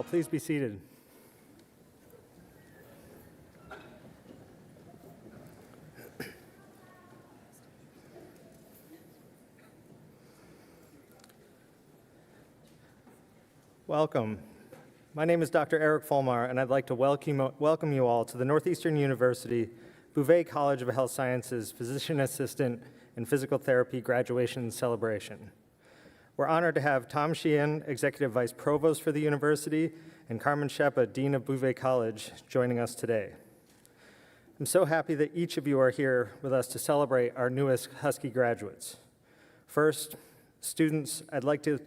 Please be seated. Welcome. My name is Dr. Eric Fulmar, and I'd like to welcome you all to the Northeastern University Bouvé College of Health Sciences Physician Assistant and Physical Therapy Graduation Celebration. We're honored to have Tom Sheehan, Executive Vice Provost for the university, and Carmen Shepa, Dean of Bouvé College, joining us today. I'm so happy that each of you are here with us to celebrate our newest Husky graduates. First, students, I'd like to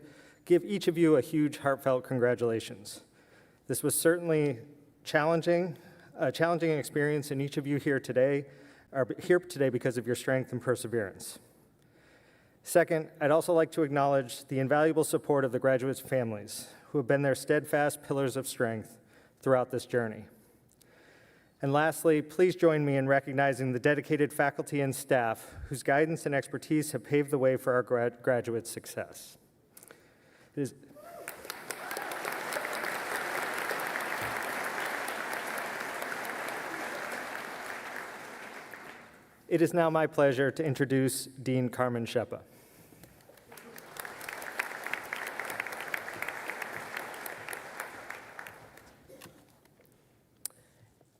give each of you a huge heartfelt congratulations. This was certainly a challenging experience, and each of you are here today because of your strength and perseverance. Second, I'd also like to acknowledge the invaluable support of the graduates' families, who have been their steadfast pillars of strength throughout this journey. And lastly, please join me in recognizing the dedicated faculty and staff whose guidance and expertise have paved the way for our graduates' success. It is now my pleasure to introduce Dean Carmen Shepa.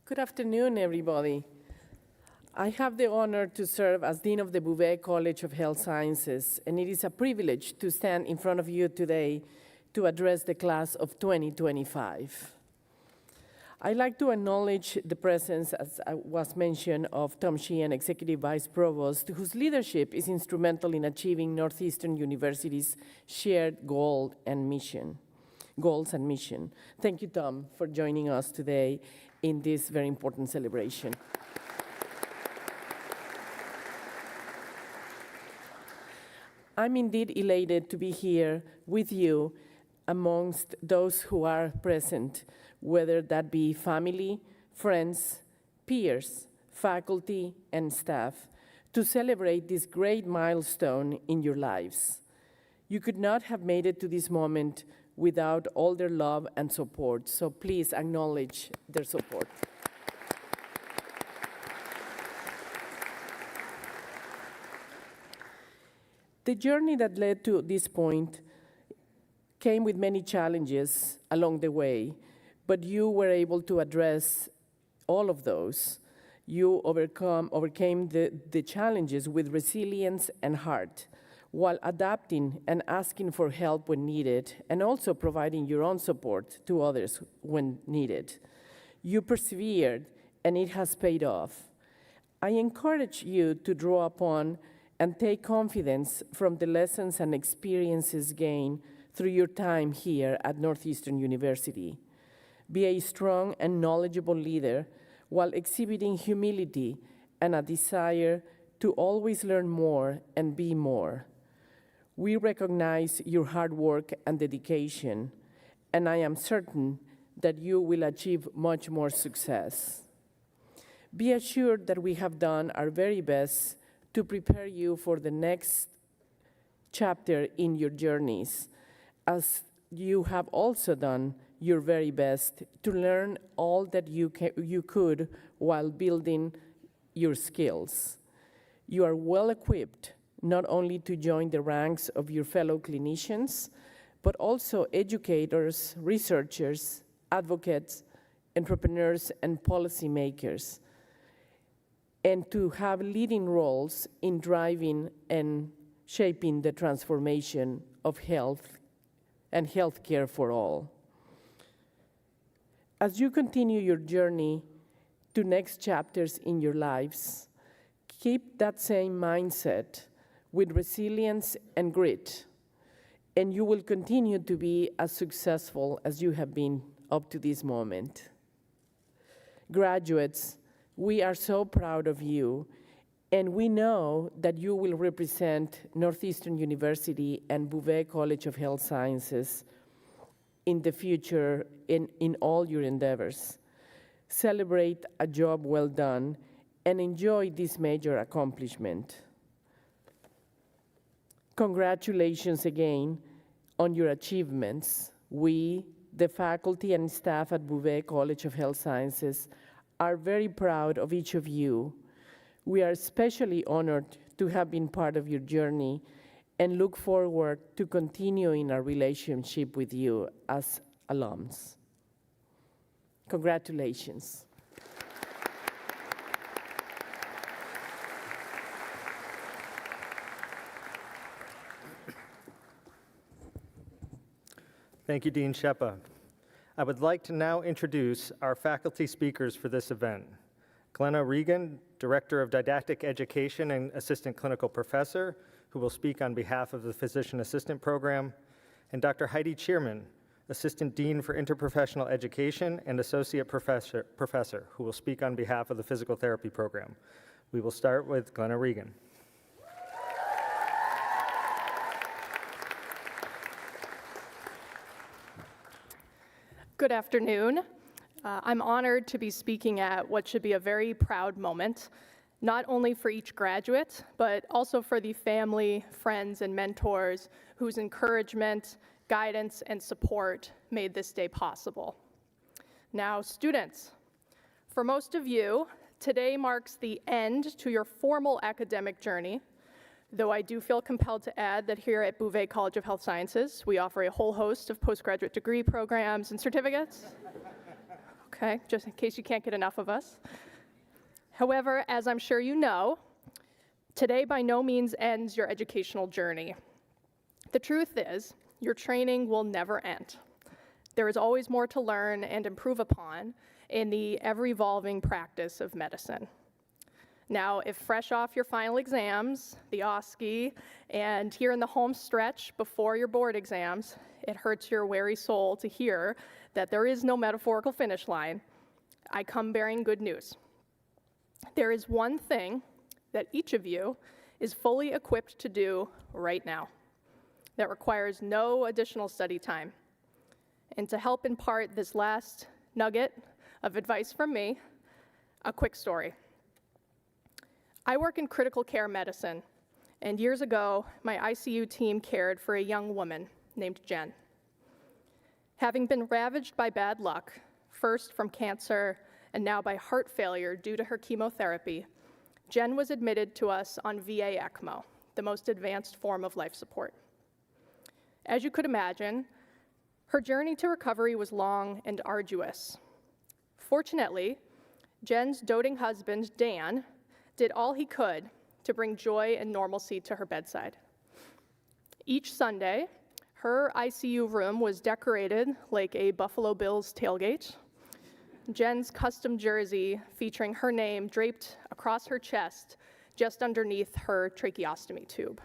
Good afternoon, everybody. I have the honor to serve as Dean of the Bouvé College of Health Sciences, and it is a privilege to stand in front of you today to address the class of 2025. I'd like to acknowledge the presence, as was mentioned, of Tom Sheehan, Executive Vice Provost, whose leadership is instrumental in achieving Northeastern University's shared goals and mission. Thank you, Tom, for joining us today in this very important celebration. I'm indeed elated to be here with you amongst those who are present, whether that be family, friends, peers, faculty, and staff, to celebrate this great milestone in your lives. You could not have made it to this moment without all their love and support, so please acknowledge their support. The journey that led to this point came with many challenges along the way, but you were able to address all of those. You overcame the challenges with resilience and heart, while adapting and asking for help when needed, and also providing your own support to others when needed. You persevered, and it has paid off. I encourage you to draw upon and take confidence from the lessons and experiences gained through your time here at Northeastern University. Be a strong and knowledgeable leader while exhibiting humility and a desire to always learn more and be more. We recognize your hard work and dedication, and I am certain that you will achieve much more success. Be assured that we have done our very best to prepare you for the next chapter in your journeys, as you have also done your very best to learn all that you could while building your skills. You are well equipped not only to join the ranks of your fellow clinicians, but also educators, researchers, advocates, entrepreneurs, and policymakers, and to have leading roles in driving and shaping the transformation of health and healthcare for all. As you continue your journey to next chapters in your lives, keep that same mindset with resilience and grit, and you will continue to be as successful as you have been up to this moment. Graduates, we are so proud of you, and we know that you will represent Northeastern University and Bouvé College of Health Sciences in the future in all your endeavors. Celebrate a job well done and enjoy this major accomplishment. Congratulations again on your achievements. We, the faculty and staff at Bouvé College of Health Sciences, are very proud of each of you. We are especially honored to have been part of your journey and look forward to continuing our relationship with you as alums. Congratulations. Thank you, Dean Shepa. I would like to now introduce our faculty speakers for this event. Glenna Regan, Director of Didactic Education and Assistant Clinical Professor, who will speak on behalf of the Physician Assistant Program, and Dr. Heidi Cheerman, Assistant Dean for Interprofessional Education and Associate Professor, who will speak on behalf of the Physical Therapy Program. We will start with Glenna Regan. Good afternoon. I'm honored to be speaking at what should be a very proud moment, not only for each graduate, but also for the family, friends, and mentors whose encouragement, guidance, and support made this day possible. Now, students, for most of you, today marks the end to your formal academic journey, though I do feel compelled to add that here at Bouvé College of Health Sciences, we offer a whole host of postgraduate degree programs and certificates. Okay, just in case you can't get enough of us. However, as I'm sure you know, today by no means ends your educational journey. The truth is, your training will never end. There is always more to learn and improve upon in the ever-evolving practice of medicine. Now, if fresh off your final exams, the OSCE, and here in the home stretch before your board exams, it hurts your weary soul to hear that there is no metaphorical finish line, I come bearing good news. There is one thing that each of you is fully equipped to do right now that requires no additional study time. And to help impart this last nugget of advice from me, a quick story. I work in critical care medicine, and years ago, my ICU team cared for a young woman named Jen. Having been ravaged by bad luck, first from cancer and now by heart failure due to her chemotherapy, Jen was admitted to us on VA ECMO, the most advanced form of life support. As you could imagine, her journey to recovery was long and arduous. Fortunately, Jen's doting husband, Dan, did all he could to bring joy and normalcy to her bedside. Each Sunday, her ICU room was decorated like a Buffalo Bills tailgate. Jen's custom jersey featuring her name draped across her chest just underneath her tracheostomy tube.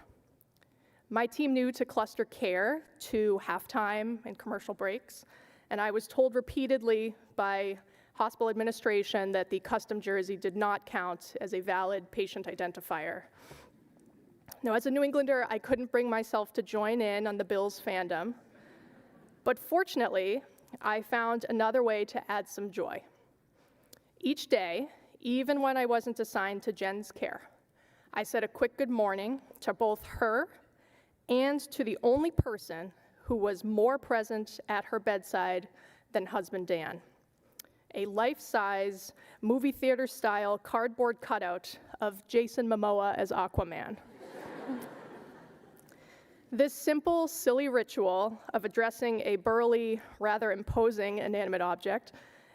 My team knew to cluster care to halftime and commercial breaks, and I was told repeatedly by hospital administration that the custom jersey did not count as a valid patient identifier. Now, as a New Englander, I couldn't bring myself to join in on the Bills fandom, but fortunately, I found another way to add some joy. Each day, even when I wasn't assigned to Jen's care, I said a quick good morning to both her and to the only person who was more present at her bedside than husband Dan, a life-size, movie theater-style cardboard cutout of Jason Momoa as Aquaman. This simple, silly ritual of addressing a burly, rather imposing inanimate object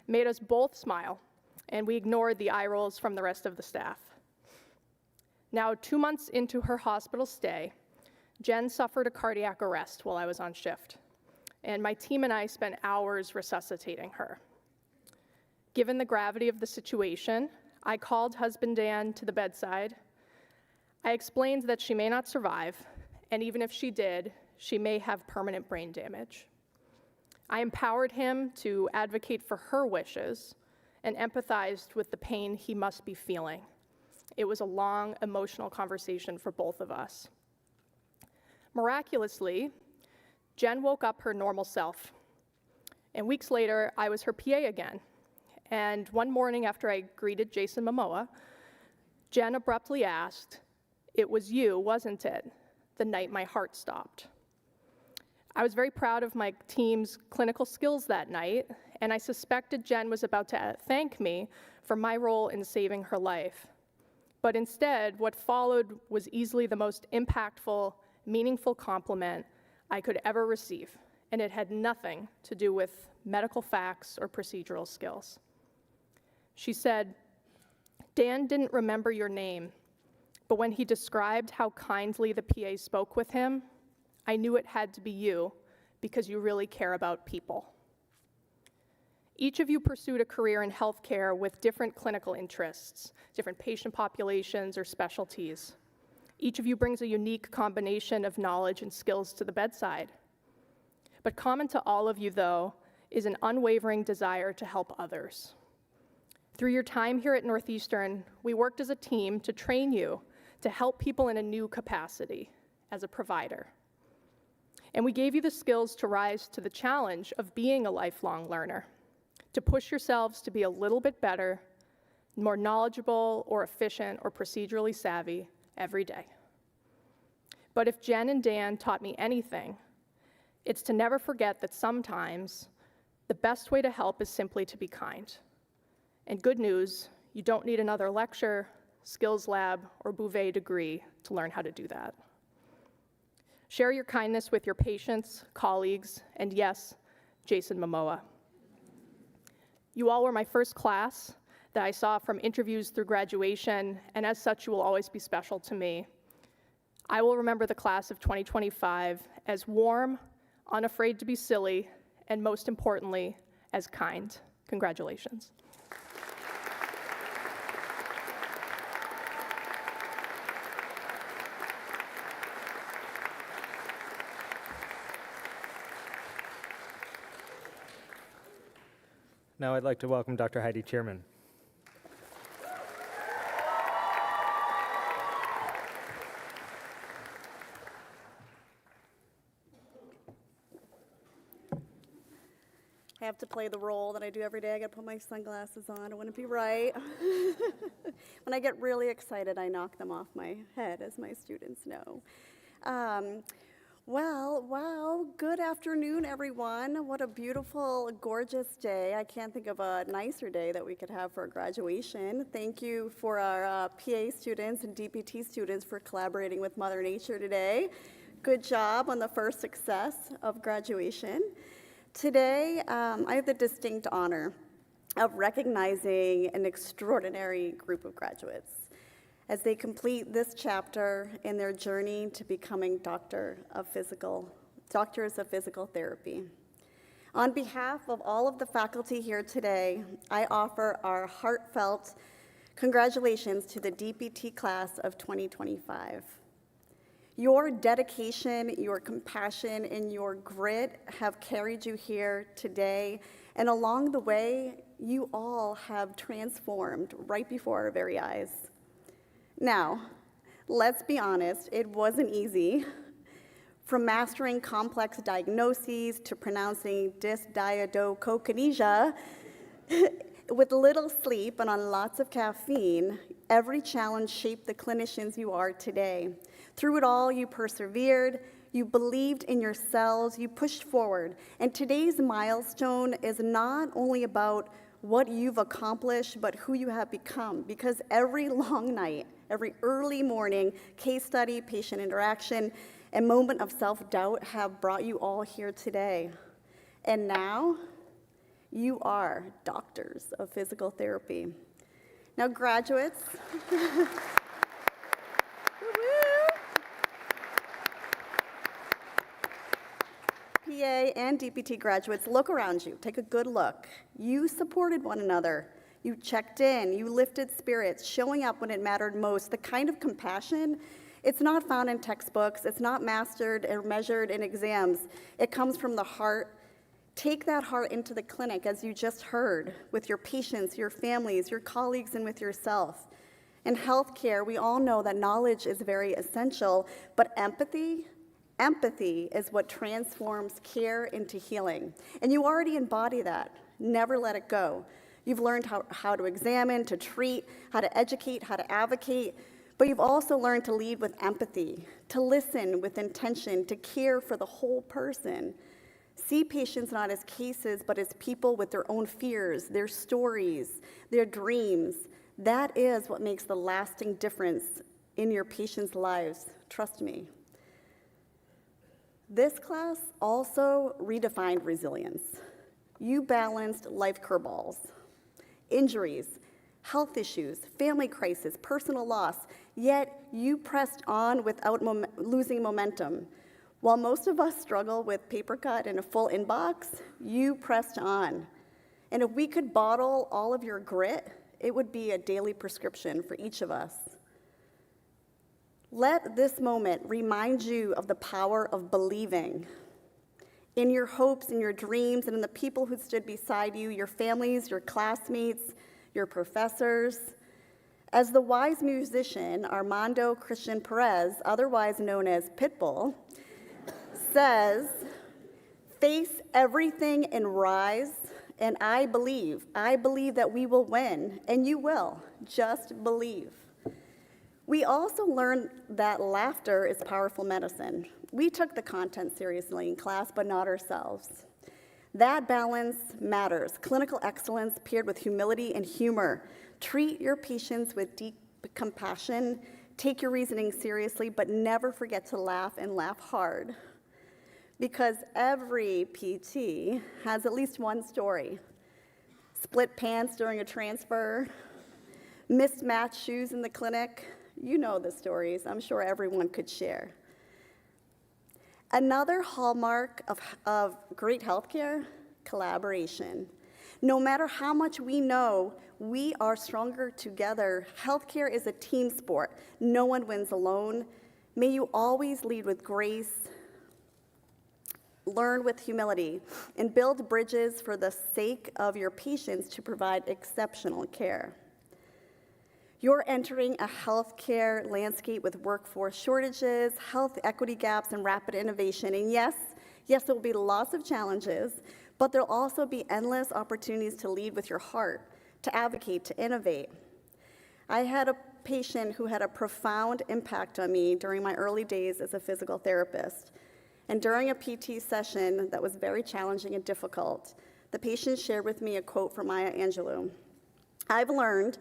made us both smile, and we ignored the eye rolls from the rest of the staff. Now, 2 months into her hospital stay, Jen suffered a cardiac arrest while I was on shift, and my team and I spent hours resuscitating her. Given the gravity of the situation, I called husband Dan to the bedside. I explained that she may not survive, and even if she did, she may have permanent brain damage. I empowered him to advocate for her wishes and empathized with the pain he must be feeling. It was a long, emotional conversation for both of us. Miraculously, Jen woke up her normal self, and weeks later, I was her PA again. And one morning after I greeted Jason Momoa, Jen abruptly asked, "It was you, wasn't it, the night my heart stopped?" I was very proud of my team's clinical skills that night, and I suspected Jen was about to thank me for my role in saving her life. But instead, what followed was easily the most impactful, meaningful compliment I could ever receive, and it had nothing to do with medical facts or procedural skills. She said, "Dan didn't remember your name, but when he described how kindly the PA spoke with him, I knew it had to be you because you really care about people." Each of you pursued a career in healthcare with different clinical interests, different patient populations or specialties. Each of you brings a unique combination of knowledge and skills to the bedside. But common to all of you, though, is an unwavering desire to help others. Through your time here at Northeastern, we worked as a team to train you to help people in a new capacity as a provider. And we gave you the skills to rise to the challenge of being a lifelong learner, to push yourselves to be a little bit better, more knowledgeable or efficient or procedurally savvy every day. But if Jen and Dan taught me anything, it's to never forget that sometimes the best way to help is simply to be kind. And good news, you don't need another lecture, skills lab, or Bouvé degree to learn how to do that. Share your kindness with your patients, colleagues, and yes, Jason Momoa. You all were my first class that I saw from interviews through graduation, and as such, you will always be special to me. I will remember the class of 2025 as warm, unafraid to be silly, and most importantly, as kind. Congratulations. Now I'd like to welcome Dr. Heidi Cheerman. I have to play the role that I do every day. I gotta put my sunglasses on. It wouldn't be right. When I get really excited, I knock them off my head, as my students know. Well, wow, good afternoon, everyone. What a beautiful, gorgeous day. I can't think of a nicer day that we could have for a graduation. Thank you for our PA students and DPT students for collaborating with Mother Nature today. Good job on the first success of graduation. Today, I have the distinct honor of recognizing an extraordinary group of graduates as they complete this chapter in their journey to becoming doctors of physical therapy. On behalf of all of the faculty here today, I offer our heartfelt congratulations to the DPT class of 2025. Your dedication, your compassion, and your grit have carried you here today, and along the way, you all have transformed right before our very eyes. Now, let's be honest, it wasn't easy. From mastering complex diagnoses to pronouncing dysdiadochokinesia with little sleep and on lots of caffeine, every challenge shaped the clinicians you are today. Through it all, you persevered, you believed in yourselves, you pushed forward. And today's milestone is not only about what you've accomplished, but who you have become. Because every long night, every early morning, case study, patient interaction, and moment of self-doubt have brought you all here today. And now, you are doctors of physical therapy. Now, graduates, PA and DPT graduates, look around you, take a good look. You supported one another. You checked in, you lifted spirits, showing up when it mattered most. The kind of compassion, it's not found in textbooks, it's not mastered or measured in exams. It comes from the heart. Take that heart into the clinic, as you just heard, with your patients, your families, your colleagues, and with yourself. In healthcare, we all know that knowledge is very essential, but empathy is what transforms care into healing. And you already embody that. Never let it go. You've learned how to examine, to treat, how to educate, how to advocate, but you've also learned to lead with empathy, to listen with intention, to care for the whole person. See patients not as cases, but as people with their own fears, their stories, their dreams. That is what makes the lasting difference in your patients' lives. Trust me. This class also redefined resilience. You balanced life curveballs, injuries, health issues, family crisis, personal loss, yet you pressed on without losing momentum. While most of us struggle with paper cut and a full inbox, you pressed on. And if we could bottle all of your grit, it would be a daily prescription for each of us. Let this moment remind you of the power of believing in your hopes, in your dreams, and in the people who stood beside you, your families, your classmates, your professors. As the wise musician Armando Christian Perez, otherwise known as Pitbull, says, face everything and rise, and I believe that we will win, and you will, just believe. We also learned that laughter is powerful medicine. We took the content seriously in class, but not ourselves. That balance matters. Clinical excellence paired with humility and humor. Treat your patients with deep compassion. Take your reasoning seriously, but never forget to laugh and laugh hard. Because every PT has at least one story. Split pants during a transfer, mismatched shoes in the clinic. You know the stories. I'm sure everyone could share. Another hallmark of great healthcare, collaboration. No matter how much we know, we are stronger together. Healthcare is a team sport. No one wins alone. May you always lead with grace, learn with humility, and build bridges for the sake of your patients to provide exceptional care. You're entering a healthcare landscape with workforce shortages, health equity gaps, and rapid innovation. And yes, there will be lots of challenges, but there'll also be endless opportunities to lead with your heart, to advocate, to innovate. I had a patient who had a profound impact on me during my early days as a physical therapist. And during a PT session that was very challenging and difficult, the patient shared with me a quote from Maya Angelou. I've learned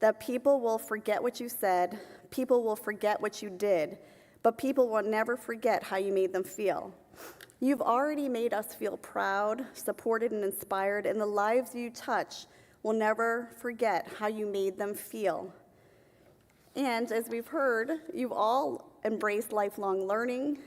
that people will forget what you said, people will forget what you did, but people will never forget how you made them feel. You've already made us feel proud, supported, and inspired, and the lives you touch will never forget how you made them feel. And as we've heard, you've all embraced lifelong learning,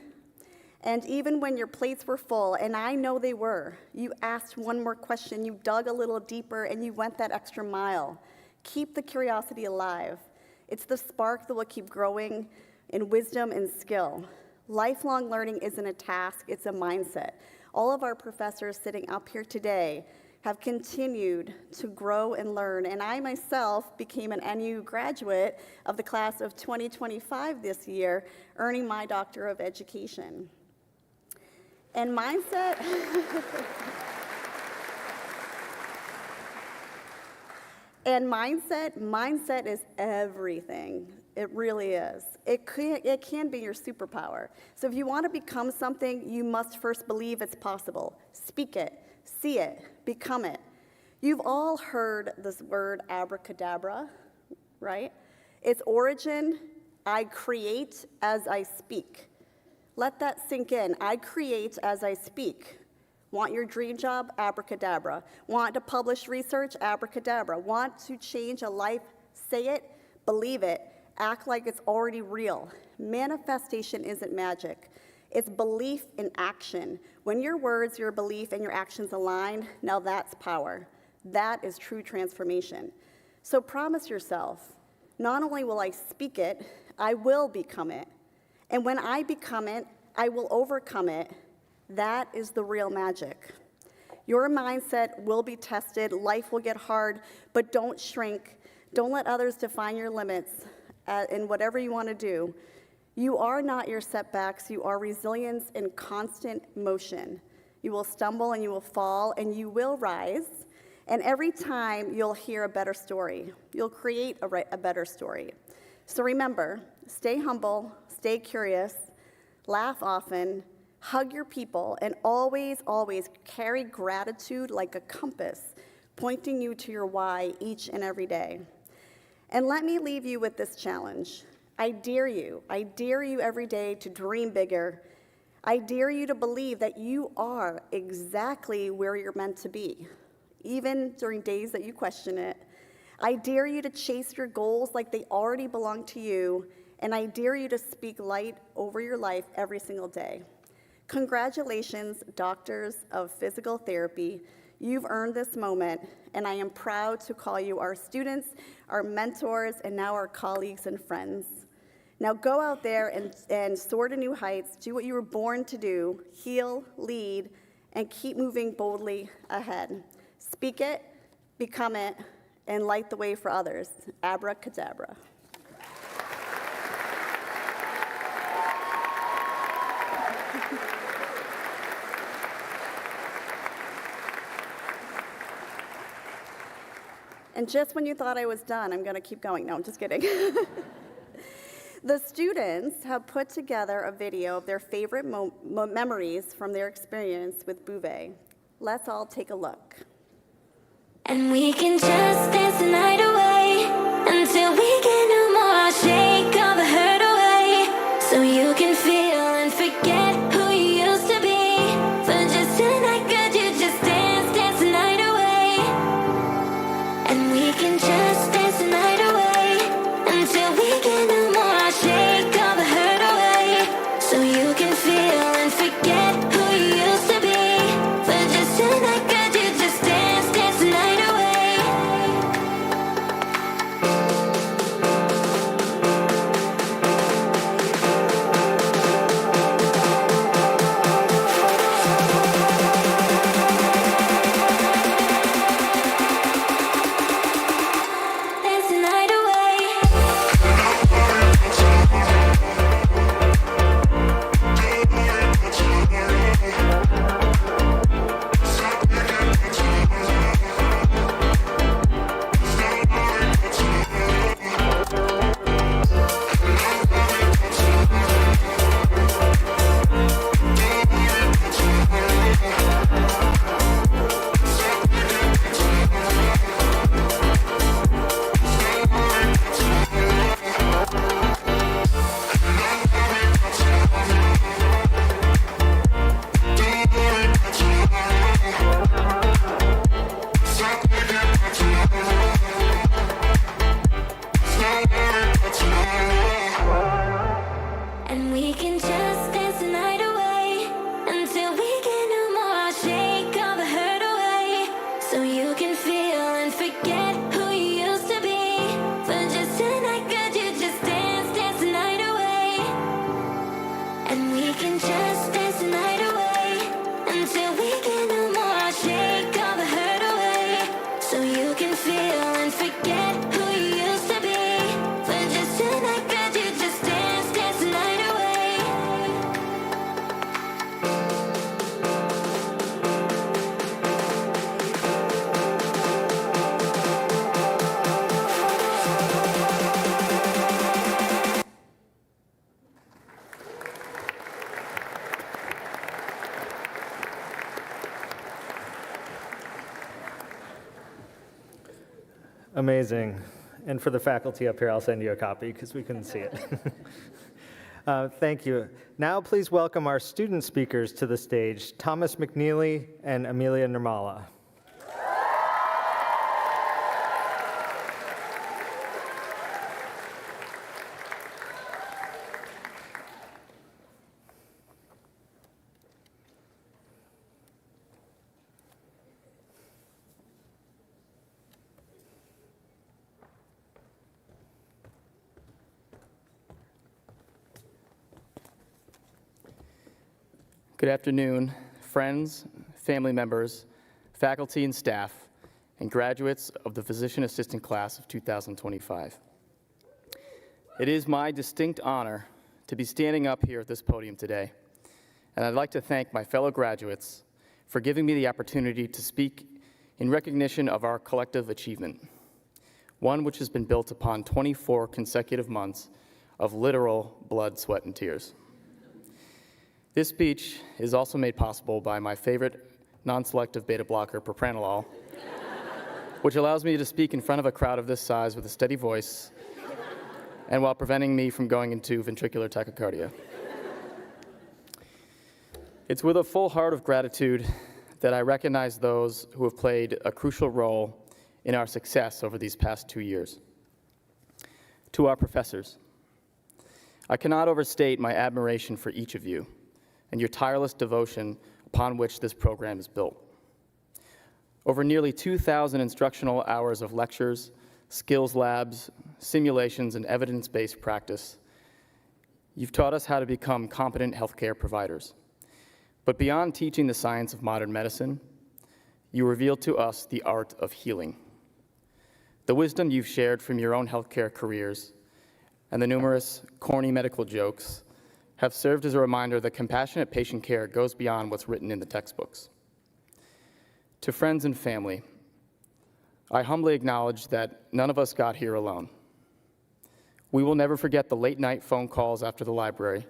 and even when your plates were full, and I know they were, you asked one more question, you dug a little deeper, and you went that extra mile. Keep the curiosity alive. It's the spark that will keep growing in wisdom and skill. Lifelong learning isn't a task, it's a mindset. All of our professors sitting up here today have continued to grow and learn, and I myself became an NU graduate of the class of 2025 this year, earning my Doctor of Education. And mindset, mindset is everything. It really is. It can be your superpower. So if you want to become something, you must first believe it's possible. Speak it, see it, become it. You've all heard this word abracadabra, right? Its origin, I create as I speak. Let that sink in. I create as I speak. Want your dream job? Abracadabra. Want to publish research? Abracadabra. Want to change a life? Say it, believe it, act like it's already real. Manifestation isn't magic. It's belief in action. When your words, your belief, and your actions align, now that's power. That is true transformation. So promise yourself, not only will I speak it, I will become it. And when I become it, I will overcome it. That is the real magic. Your mindset will be tested, life will get hard, but don't shrink. Don't let others define your limits in whatever you want to do. You are not your setbacks, you are resilience in constant motion. You will stumble and you will fall and you will rise. And every time you'll hear a better story. You'll create a better story. So remember, stay humble, stay curious, laugh often, hug your people, and always, always carry gratitude like a compass, pointing you to your why each and every day. And let me leave you with this challenge. I dare you every day to dream bigger. I dare you to believe that you are exactly where you're meant to be, even during days that you question it. I dare you to chase your goals like they already belong to you, and I dare you to speak light over your life every single day. Congratulations, doctors of physical therapy. You've earned this moment, and I am proud to call you our students, our mentors, and now our colleagues and friends. Now go out there and soar to new heights, do what you were born to do, heal, lead, and keep moving boldly ahead. Speak it, become it, and light the way for others. Abracadabra. And just when you thought I was done, I'm going to keep going. No, I'm just kidding. The students have put together a video of their favorite memories from their experience with Bouvé. Let's all take a look. And we can just dance the night away until we get no more. Shake all the hurt away so you can feel and forget who you used to be. For just tonight, could you just dance the night away? And we can just dance the night away until we get no more. Shake all the hurt away so you can feel and forget who you used to be. For just tonight, could you just dance the night away? Amazing. And for the faculty up here, I'll send you a copy because we couldn't see it. Thank you. Now please welcome our student speakers to the stage, Thomas McNeely and Amelia Nirmala. Good afternoon, friends, family members, faculty and staff, and graduates of the Physician Assistant Class of 2025. It is my distinct honor to be standing up here at this podium today, and I'd like to thank my fellow graduates for giving me the opportunity to speak in recognition of our collective achievement, one which has been built upon 24 consecutive months of literal blood, sweat, and tears. This speech is also made possible by my favorite non-selective beta blocker, propranolol, which allows me to speak in front of a crowd of this size with a steady voice and while preventing me from going into ventricular tachycardia. It's with a full heart of gratitude that I recognize those who have played a crucial role in our success over these past 2 years. To our professors, I cannot overstate my admiration for each of you and your tireless devotion upon which this program is built. Over nearly 2,000 instructional hours of lectures, skills labs, simulations, and evidence-based practice, you've taught us how to become competent healthcare providers. But beyond teaching the science of modern medicine, you revealed to us the art of healing. The wisdom you've shared from your own healthcare careers and the numerous corny medical jokes have served as a reminder that compassionate patient care goes beyond what's written in the textbooks. To friends and family, I humbly acknowledge that none of us got here alone. We will never forget the late-night phone calls after the library,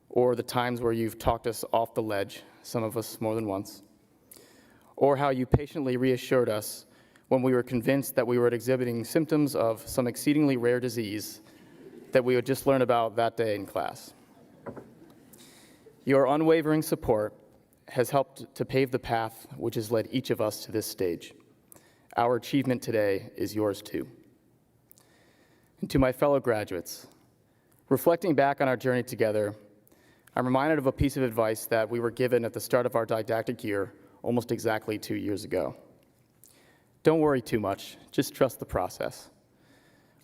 or the times where you've talked us off the ledge, some of us more than once, or how you patiently reassured us when we were convinced that we were exhibiting symptoms of some exceedingly rare disease that we would just learn about that day in class. Your unwavering support has helped to pave the path which has led each of us to this stage. Our achievement today is yours too. And to my fellow graduates, reflecting back on our journey together, I'm reminded of a piece of advice that we were given at the start of our didactic year almost exactly 2 years ago. Don't worry too much, just trust the process.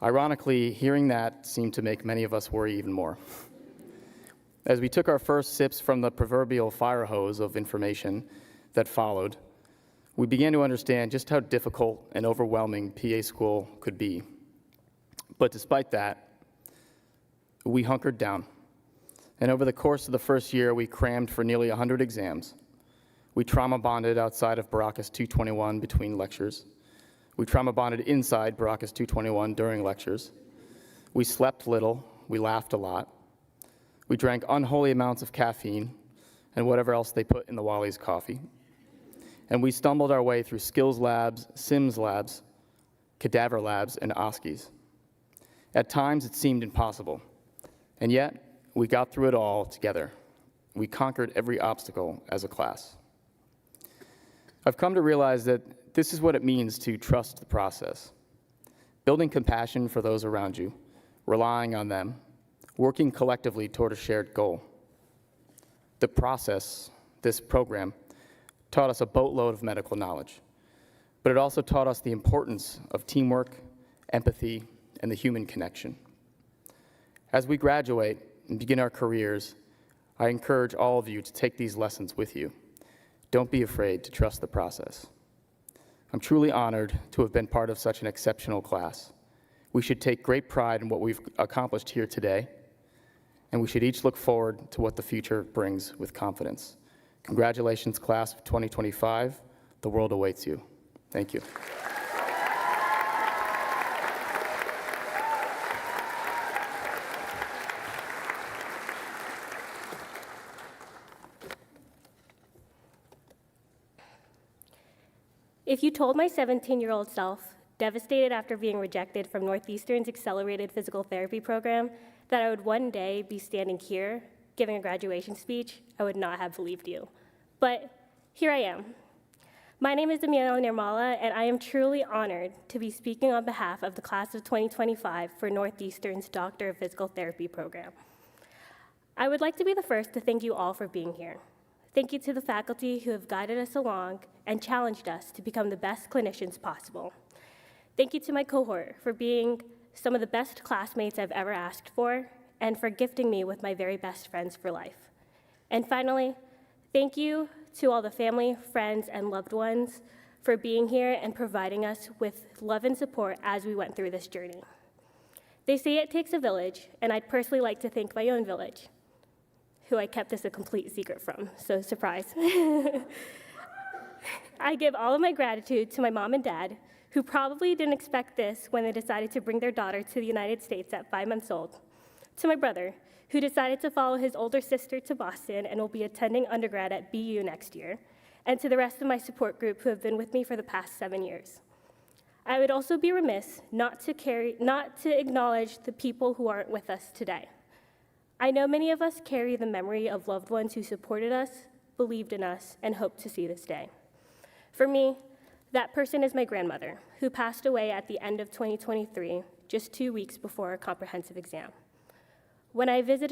Ironically, hearing that seemed to make many of us worry even more. As we took our first sips from the proverbial fire hose of information that followed, we began to understand just how difficult and overwhelming PA school could be. But despite that, we hunkered down. And over the course of the first year, we crammed for nearly 100 exams. We trauma bonded outside of Baracus 221 between lectures. We trauma bonded inside Baracus 221 during lectures. We slept little. We laughed a lot. We drank unholy amounts of caffeine and whatever else they put in the Wally's coffee. And we stumbled our way through skills labs, sims labs, cadaver labs, and OSCEs. At times, it seemed impossible. And yet, we got through it all together. We conquered every obstacle as a class. I've come to realize that this is what it means to trust the process. Building compassion for those around you, relying on them, working collectively toward a shared goal. The process, this program, taught us a boatload of medical knowledge, but it also taught us the importance of teamwork, empathy, and the human connection. As we graduate and begin our careers, I encourage all of you to take these lessons with you. Don't be afraid to trust the process. I'm truly honored to have been part of such an exceptional class. We should take great pride in what we've accomplished here today, and we should each look forward to what the future brings with confidence. Congratulations, class of 2025. The world awaits you. Thank you. If you told my 17-year-old self devastated after being rejected from Northeastern's accelerated physical therapy program that I would one day be standing here giving a graduation speech, I would not have believed you. But here I am. My name is Amelia Nirmala, and I am truly honored to be speaking on behalf of the class of 2025 for Northeastern's Doctor of Physical Therapy program. I would like to be the first to thank you all for being here. Thank you to the faculty who have guided us along and challenged us to become the best clinicians possible. Thank you to my cohort for being some of the best classmates I've ever asked for and for gifting me with my very best friends for life. And finally, thank you to all the family, friends, and loved ones for being here and providing us with love and support as we went through this journey. They say it takes a village, and I'd personally like to thank my own village, who I kept this a complete secret from, so surprise. I give all of my gratitude to my mom and dad, who probably didn't expect this when they decided to bring their daughter to the United States at 5 months old, to my brother, who decided to follow his older sister to Boston and will be attending undergrad at BU next year, and to the rest of my support group who have been with me for the past 7 years. I would also be remiss not to acknowledge the people who aren't with us today. I know many of us carry the memory of loved ones who supported us, believed in us, and hoped to see this day. For me, that person is my grandmother, who passed away at the end of 2023, just 2 weeks before our comprehensive exam. When I visited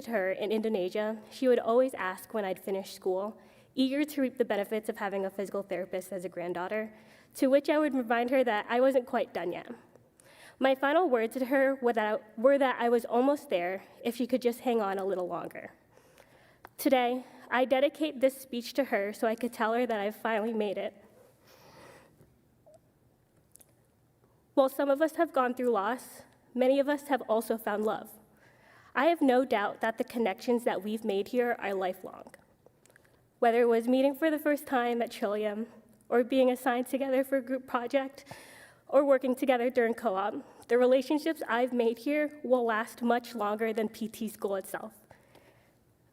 her in Indonesia, she would always ask when I'd finished school, eager to reap the benefits of having a physical therapist as a granddaughter, to which I would remind her that I wasn't quite done yet. My final words to her were that I was almost there if she could just hang on a little longer. Today, I dedicate this speech to her so I could tell her that I've finally made it. While some of us have gone through loss, many of us have also found love. I have no doubt that the connections that we've made here are lifelong. Whether it was meeting for the first time at Trillium, or being assigned together for a group project, or working together during co-op, the relationships I've made here will last much longer than PT school itself.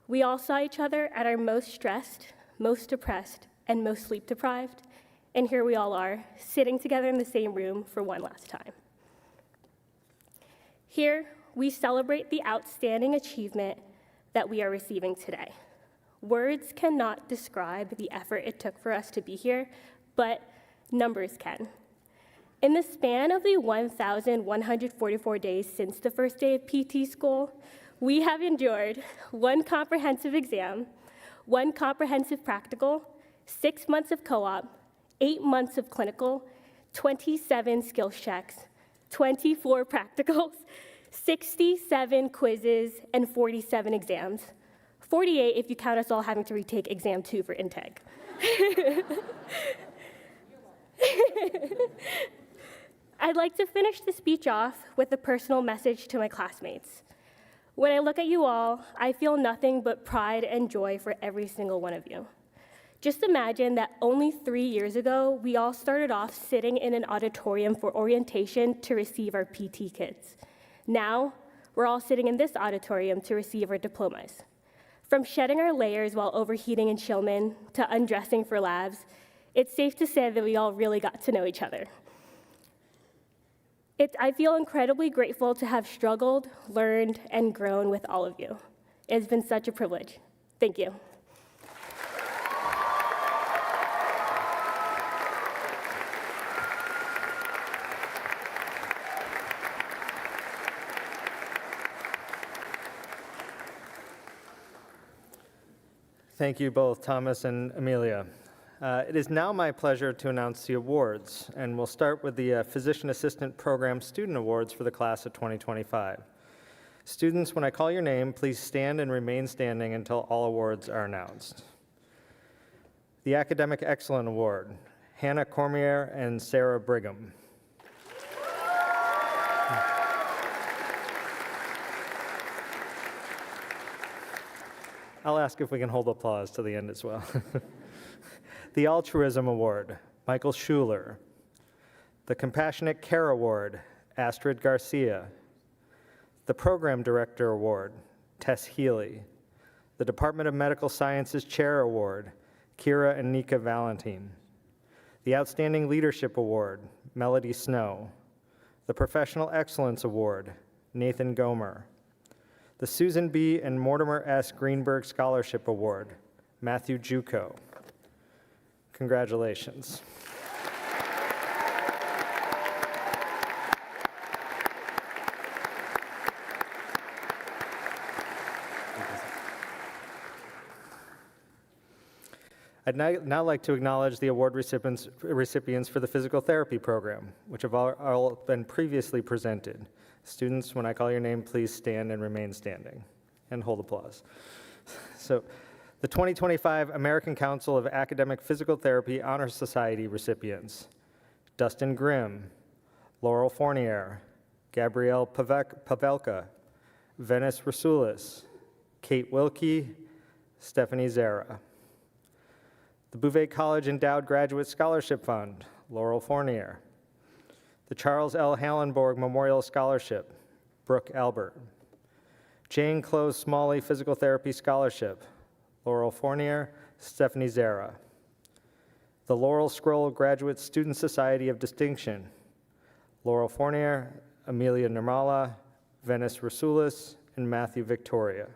We all saw each other at our most stressed, most depressed, and most sleep-deprived, and here we all are, sitting together in the same room for one last time. Here, we celebrate the outstanding achievement that we are receiving today. Words cannot describe the effort it took for us to be here, but numbers can. In the span of the 1,144 days since the first day of PT school, we have endured 1 comprehensive exam, 1 comprehensive practical, 6 months of co-op, 8 months of clinical, 27 skills checks, 24 practicals, 67 quizzes, and 47 exams. 48 if you count us all having to retake exam 2 for INTEG. I'd like to finish the speech off with a personal message to my classmates. When I look at you all, I feel nothing but pride and joy for every single one of you. Just imagine that only 3 years ago, we all started off sitting in an auditorium for orientation to receive our PT kits. Now, we're all sitting in this auditorium to receive our diplomas. From shedding our layers while overheating in Shillman to undressing for labs, it's safe to say that we all really got to know each other. I feel incredibly grateful to have struggled, learned, and grown with all of you. It's been such a privilege. Thank you. Thank you both, Thomas and Amelia. It is now my pleasure to announce the awards, and we'll start with the Physician Assistant Program Student Awards for the class of 2025. Students, when I call your name, please stand and remain standing until all awards are announced. The Academic Excellence Award, Hannah Cormier and Sarah Brigham. I'll ask if we can hold applause to the end as well. The Altruism Award, Michael Schuler. The Compassionate Care Award, Astrid Garcia. The Program Director Award, Tess Healy. The Department of Medical Sciences Chair Award, Kira and Nika Valentine. The Outstanding Leadership Award, Melody Snow. The Professional Excellence Award, Nathan Gomer. The Susan B. and Mortimer S. Greenberg Scholarship Award, Matthew Juco. Congratulations. I'd now like to acknowledge the award recipients for the physical therapy program, which have all been previously presented. Students, when I call your name, please stand and remain standing and hold applause. So, the 2025 American Council of Academic Physical Therapy Honor Society recipients: Dustin Grimm, Laurel Fournier, Gabrielle Pavelka, Venice Rasulis, Kate Wilkie, Stephanie Zara. The Bouvé College Endowed Graduate Scholarship Fund, Laurel Fournier. The Charles L. Hallenborg Memorial Scholarship, Brooke Albert. Jane Close Smalley Physical Therapy Scholarship, Laurel Fournier, Stephanie Zara. The Laurel Scroll Graduate Student Society of Distinction, Laurel Fournier, Amelia Nirmala, Venice Rasulis, and Matthew Victoria.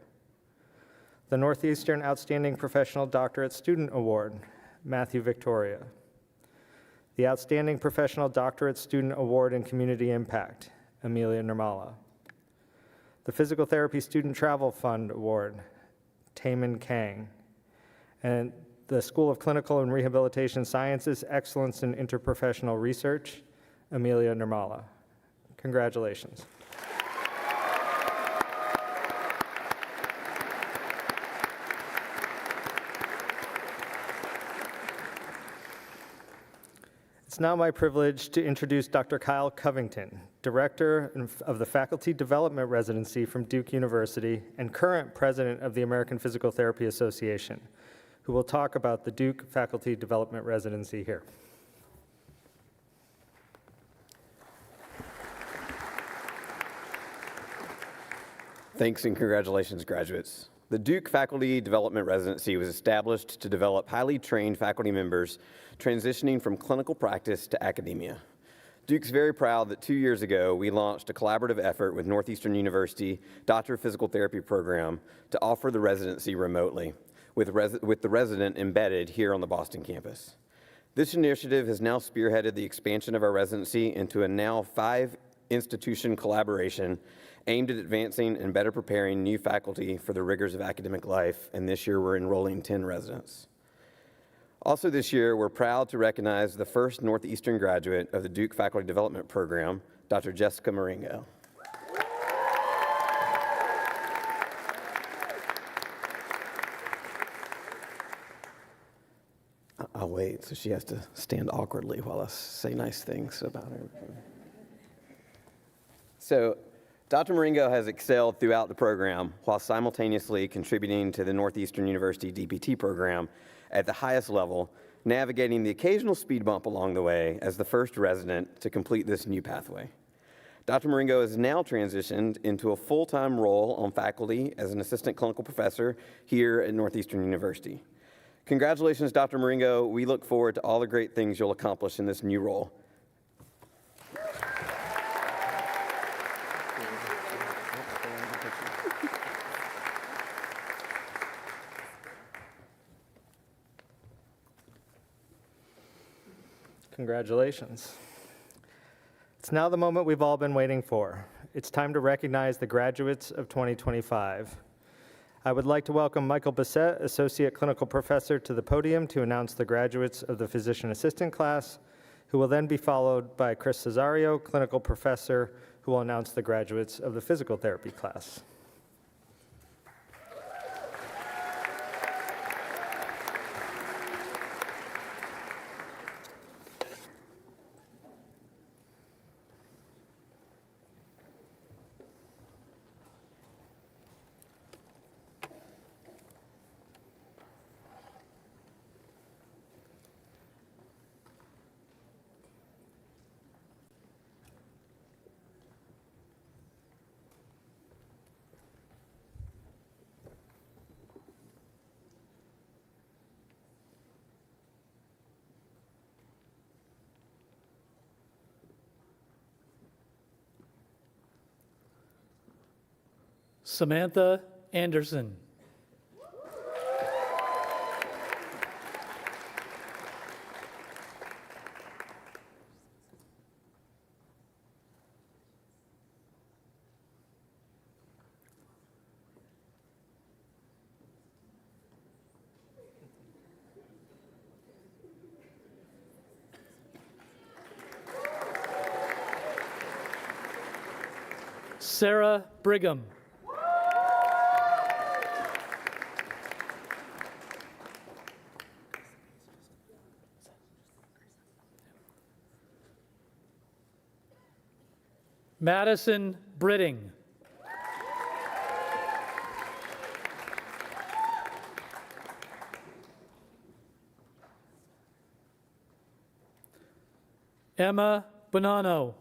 The Northeastern Outstanding Professional Doctorate Student Award, Matthew Victoria. The Outstanding Professional Doctorate Student Award in Community Impact, Amelia Nirmala. The Physical Therapy Student Travel Fund Award, Taemin Kang. And the School of Clinical and Rehabilitation Sciences Excellence in Interprofessional Research, Amelia Nirmala. Congratulations. It's now my privilege to introduce Dr. Kyle Covington, Director of the Faculty Development Residency from Duke University and current President of the American Physical Therapy Association, who will talk about the Duke Faculty Development Residency here. Thanks and congratulations, graduates. The Duke Faculty Development Residency was established to develop highly trained faculty members transitioning from clinical practice to academia. Duke's very proud that 2 years ago, we launched a collaborative effort with Northeastern University Doctor of Physical Therapy program to offer the residency remotely, with the resident embedded here on the Boston campus. This initiative has now spearheaded the expansion of our residency into a now 5-institution collaboration aimed at advancing and better preparing new faculty for the rigors of academic life, and this year we're enrolling 10 residents. Also this year, we're proud to recognize the first Northeastern graduate of the Duke Faculty Development Program, Dr. Jessica Maringo. I'll wait, so she has to stand awkwardly while I say nice things about her. So, Dr. Maringo has excelled throughout the program while simultaneously contributing to the Northeastern University DPT program at the highest level, navigating the occasional speed bump along the way as the first resident to complete this new pathway. Dr. Maringo has now transitioned into a full-time role on faculty as an assistant clinical professor here at Northeastern University. Congratulations, Dr. Maringo. We look forward to all the great things you'll accomplish in this new role. Congratulations. It's now the moment we've all been waiting for. It's time to recognize the graduates of 2025. I would like to welcome Michael Bissett, Associate Clinical Professor, to the podium to announce the graduates of the Physician Assistant class, who will then be followed by Chris Cesario, Clinical Professor, who will announce the graduates of the Physical Therapy class. Samantha Anderson. Sarah Brigham. Madison Britting. Emma Bonanno.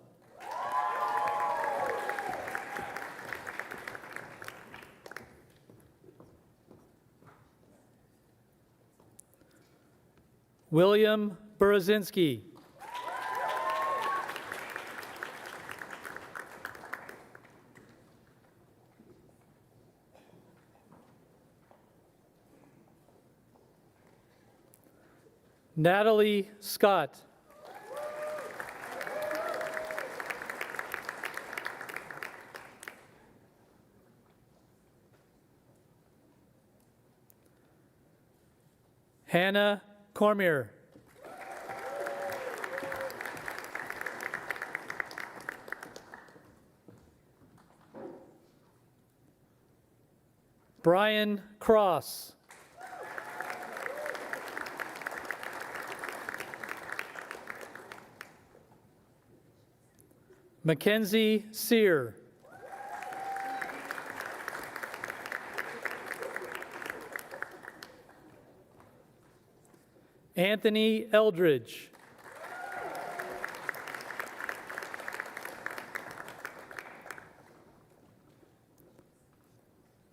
William Borozinski. Natalie Scott. Hannah Cormier. Brian Cross. Mackenzie Sear. Anthony Eldridge.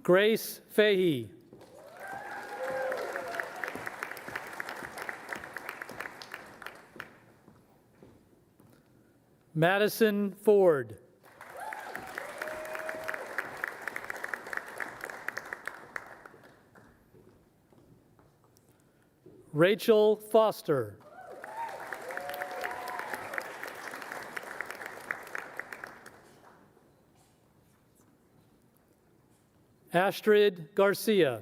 Grace Fahey. Madison Ford. Rachel Foster. Astrid Garcia.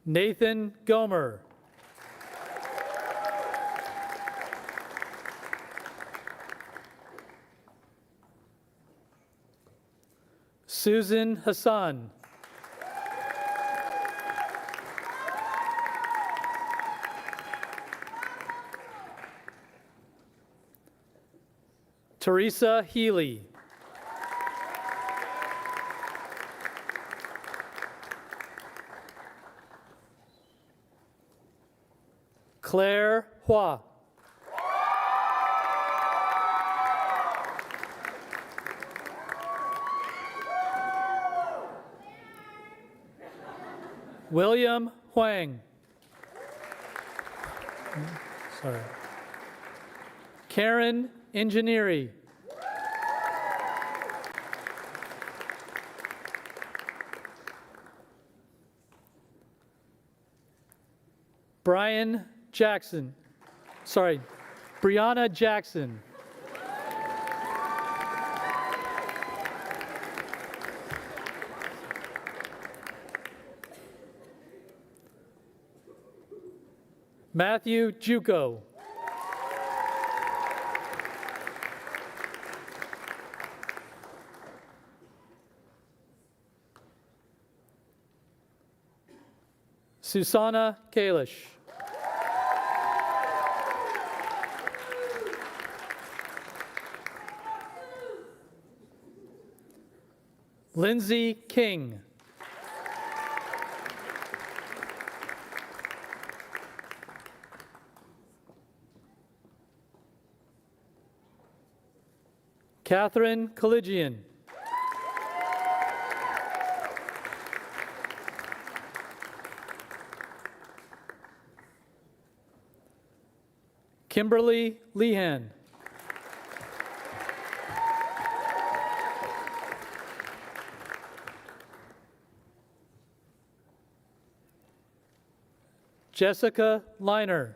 Nathan Gomer. Susan Hassan. Teresa Healy. Claire Hua. William Huang. Sorry. Karen Engineering. Brian Jackson. Sorry, Brianna Jackson. Matthew Juco. Susanna Kalish. Lindsay King. Catherine Collegian. Kimberly Lehan. Jessica Liner.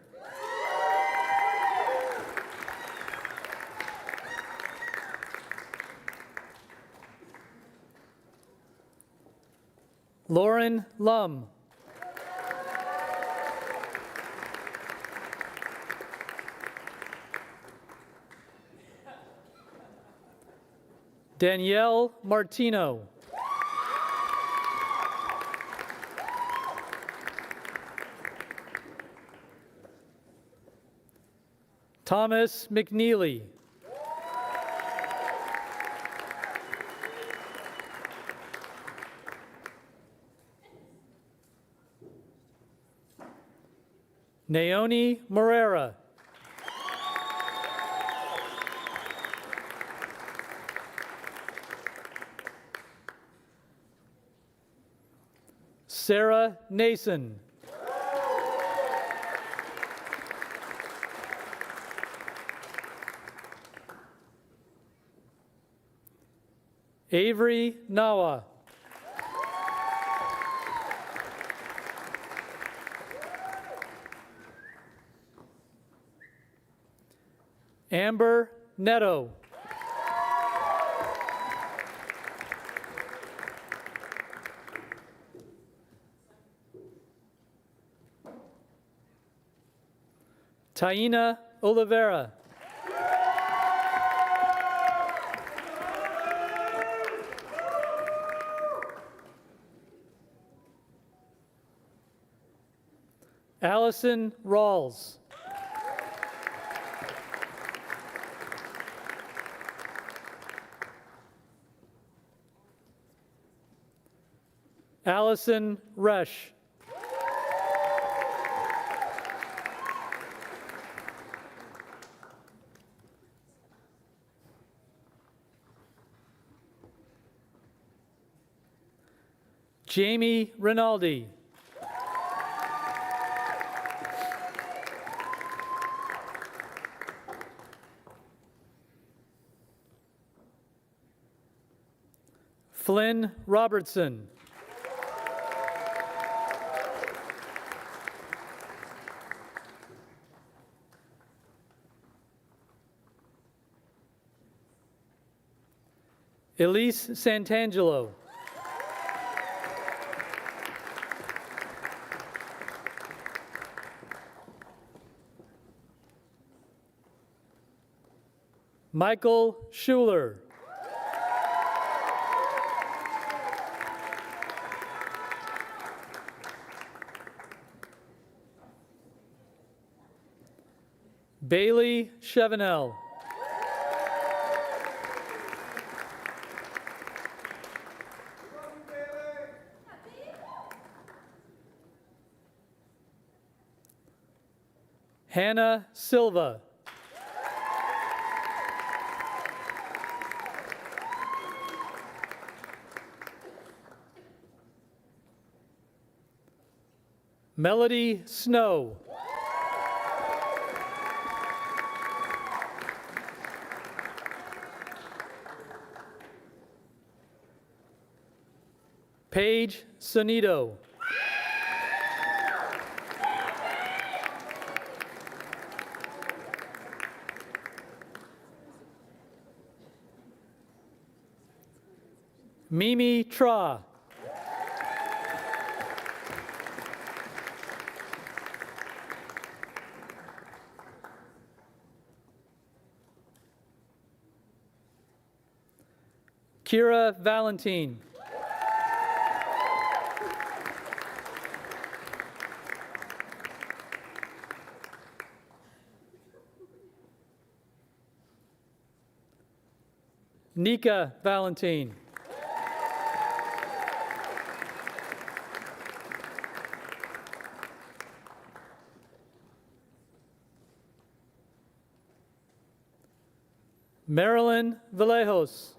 Lauren Lum. Danielle Martino. Thomas McNeely. Naomi Morera. Sarah Nason. Avery Nawa. Amber Neto. Taina Oliveira. Allison Rawls. Allison Resch. Jamie Rinaldi. Flynn Robertson. Elise Santangelo. Michael Schuler. Bailey Chevenel. Hannah Silva. Melody Snow. Paige Sonito. Mimi Tra. Kira Valentine. Nika Valentine. Marilyn Vallejos.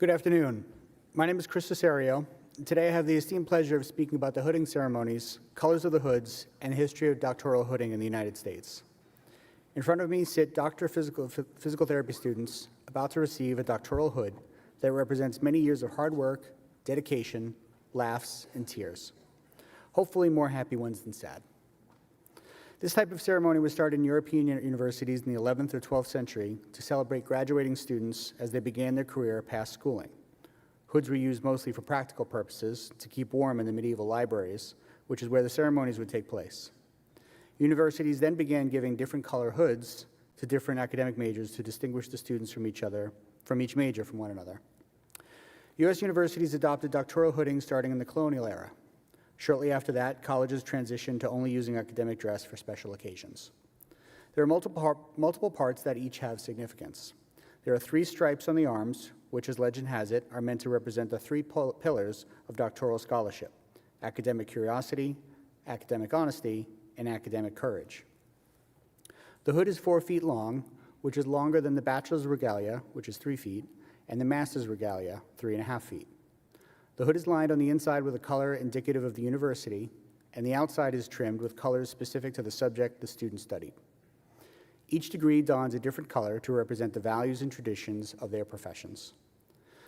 Good afternoon. My name is Chris Cesario. Today I have the esteemed pleasure of speaking about the hooding ceremonies, colors of the hoods, and the history of doctoral hooding in the United States. In front of me sit doctor physical therapy students about to receive a doctoral hood that represents many years of hard work, dedication, laughs, and tears. Hopefully more happy ones than sad. This type of ceremony was started in European universities in the 11th or 12th century to celebrate graduating students as they began their career past schooling. Hoods were used mostly for practical purposes to keep warm in the medieval libraries, which is where the ceremonies would take place. Universities then began giving different color hoods to different academic majors to distinguish the students from each major from one another. U.S. universities adopted doctoral hooding starting in the colonial era. Shortly after that, colleges transitioned to only using academic dress for special occasions. There are multiple parts that each have significance. There are 3 stripes on the arms, which, as legend has it, are meant to represent the 3 pillars of doctoral scholarship: academic curiosity, academic honesty, and academic courage. The hood is 4 feet long, which is longer than the bachelor's regalia, which is 3 feet, and the master's regalia, 3.5 feet. The hood is lined on the inside with a color indicative of the university, and the outside is trimmed with colors specific to the subject the student studied. Each degree dons a different color to represent the values and traditions of their professions.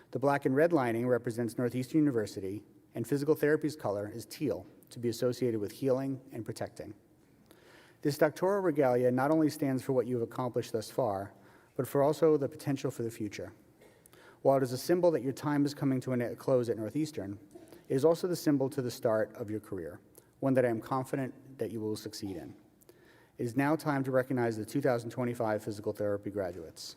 The black and red lining represents Northeastern University, and physical therapy's color is teal, to be associated with healing and protecting. This doctoral regalia not only stands for what you have accomplished thus far, but for also the potential for the future. While it is a symbol that your time is coming to a close at Northeastern, it is also the symbol to the start of your career, one that I am confident that you will succeed in. It is now time to recognize the 2025 physical therapy graduates.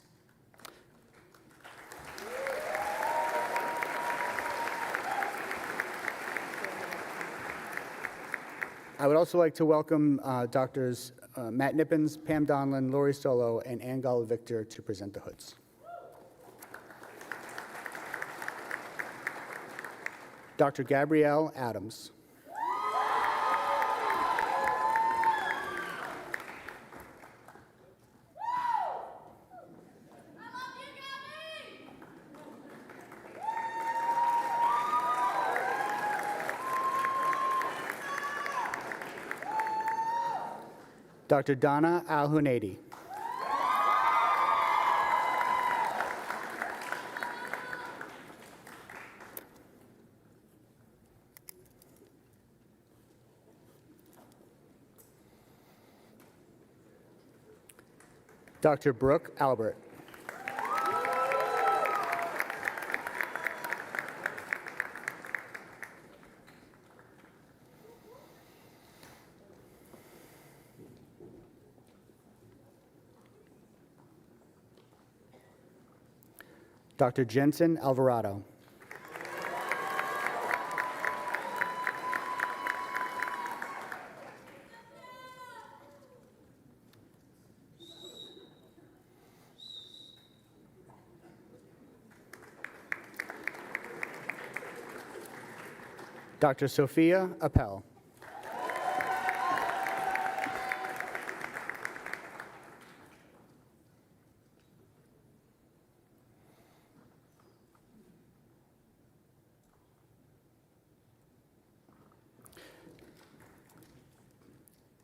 I would also like to welcome Doctors Matt Nippens, Pam Donlin, Lori Solo, and Ann Gala-Victor to present the hoods. Dr. Gabrielle Adams. Dr. Donna Al-Hunaidi. Dr. Brooke Albert. Dr. Jensen Alvarado. Dr. Sophia Appel.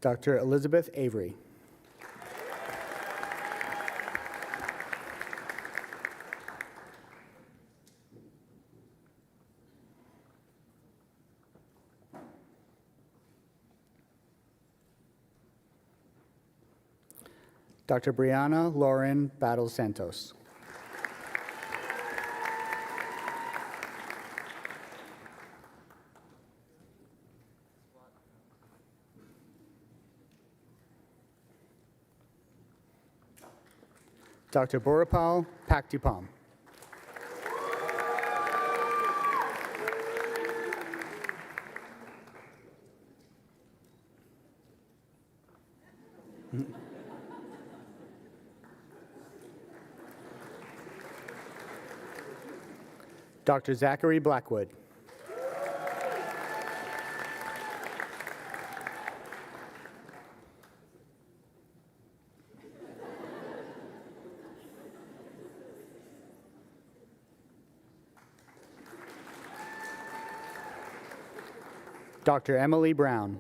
Dr. Elizabeth Avery. Dr. Brianna Lauren Battles Santos. Dr. Borapal Paktipam. Dr. Zachary Blackwood. Dr. Emily Brown.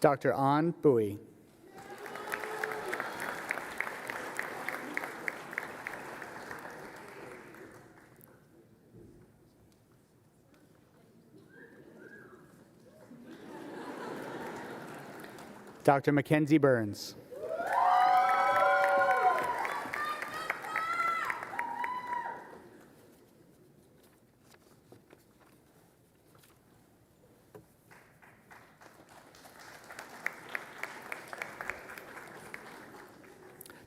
Dr. An Bouvé. Dr. Mackenzie Burns.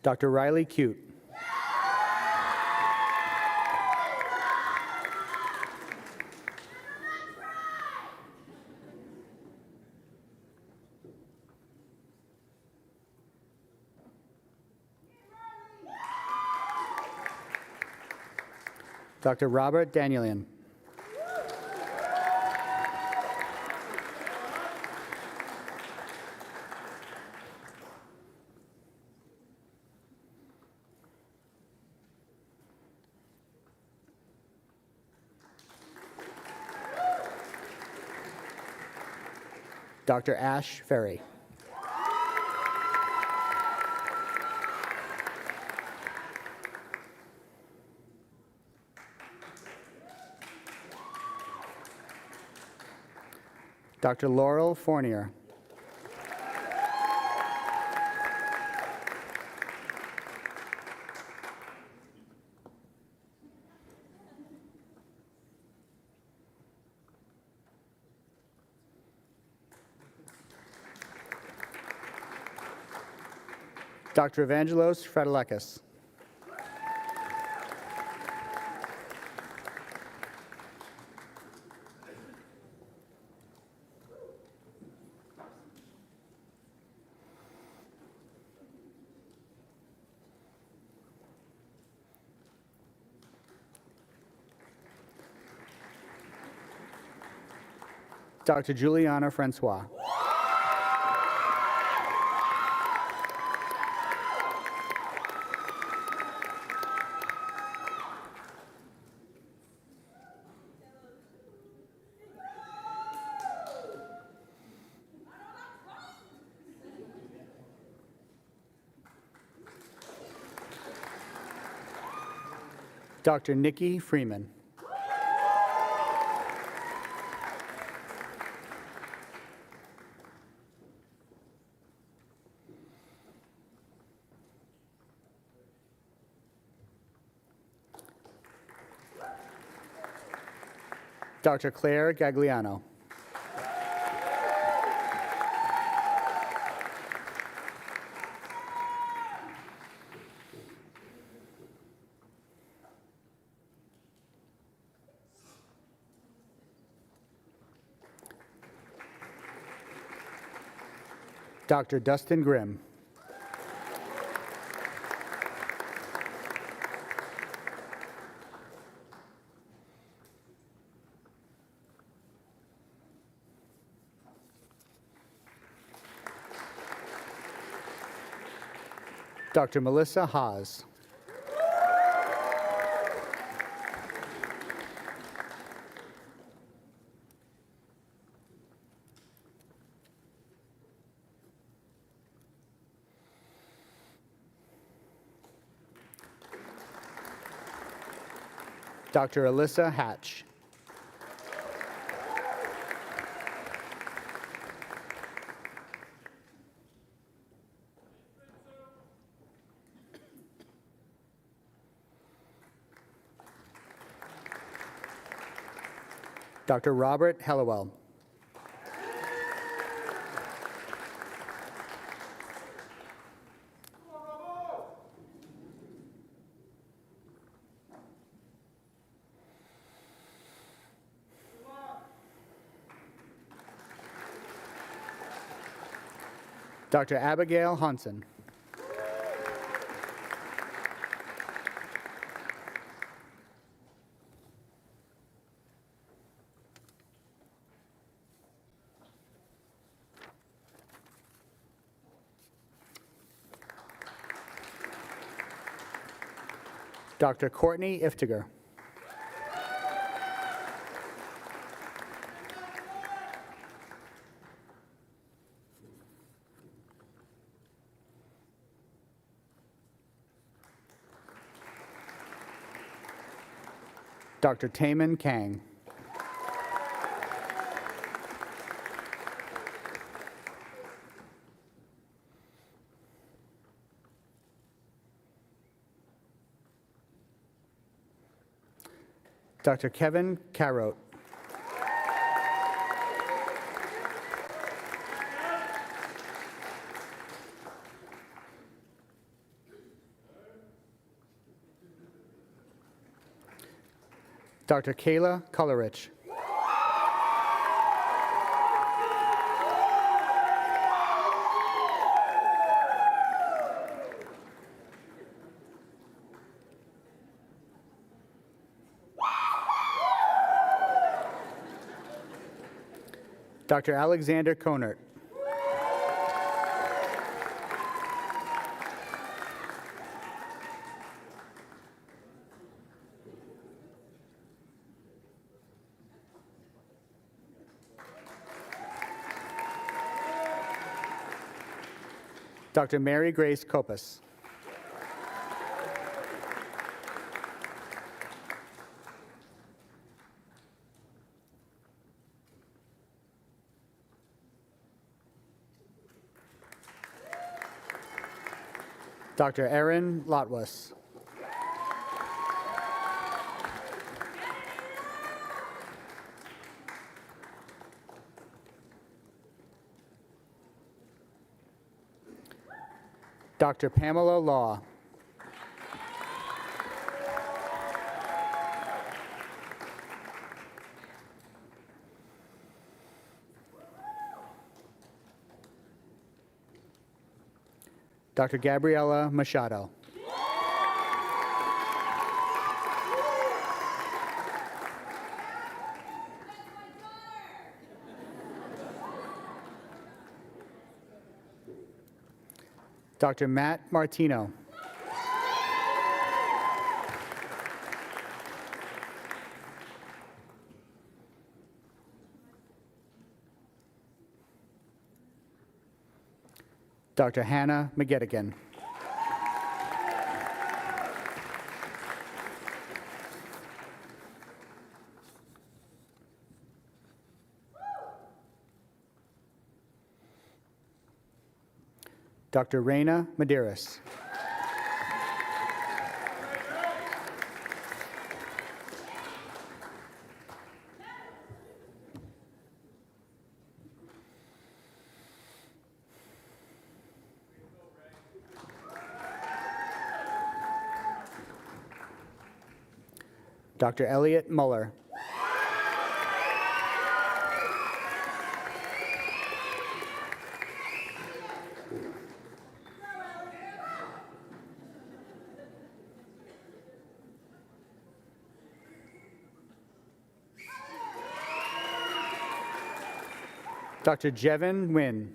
Dr. Riley Cute. Dr. Robert Danielian. Dr. Ash Ferry. Dr. Laurel Fournier. Dr. Evangelos Fradilakis. Dr. Juliana Francois. Dr. Nikki Freeman. Dr. Claire Gagliano. Dr. Dustin Grimm. Dr. Melissa Haas. Dr. Alyssa Hatch. Dr. Robert Hallowell. Dr. Abigail Hansen. Dr. Courtney Iftiger. Dr. Taman Kang. Dr. Kevin Carote. Dr. Kayla Coleridge. Dr. Alexander Konert. Dr. Mary Grace Kopus. Dr. Erin Lotwas. Dr. Pamela Law. Dr. Gabriela Machado. Dr. Matt Martino. Dr. Hannah McGettigan. Dr. Raina Medeiros. Dr. Elliot Muller. Dr. Jevin Nguyen.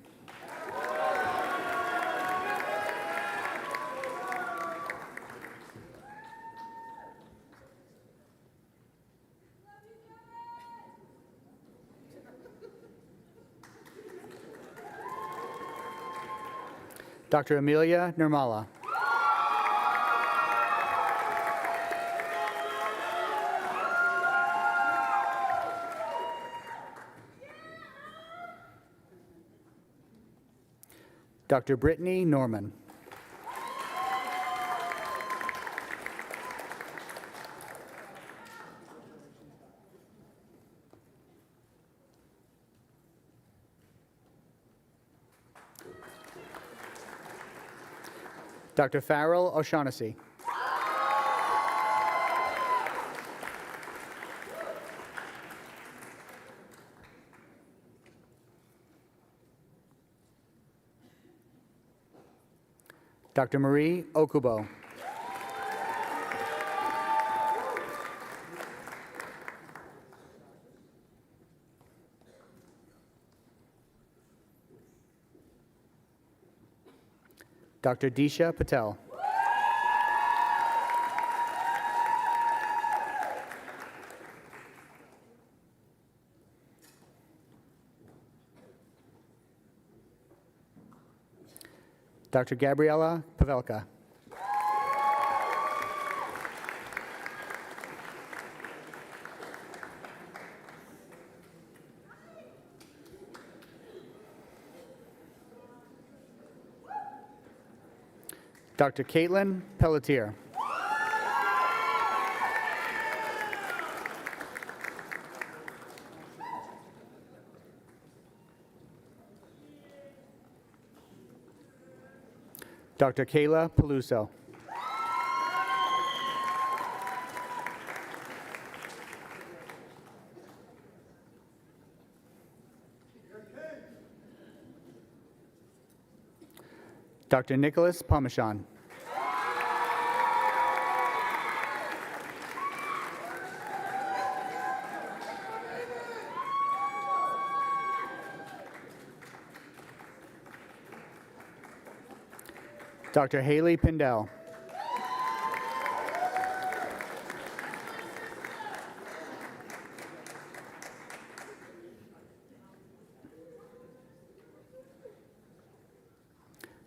Dr. Amelia Nirmala. Dr. Brittany Norman. Dr. Farrell O'Shaughnessy. Dr. Marie Okubo. Dr. Disha Patel. Dr. Gabriela Pavelka. Dr. Caitlin Pelletier. Dr. Kayla Peluso. Dr. Nicholas Parmesan. Dr. Haley Pindell.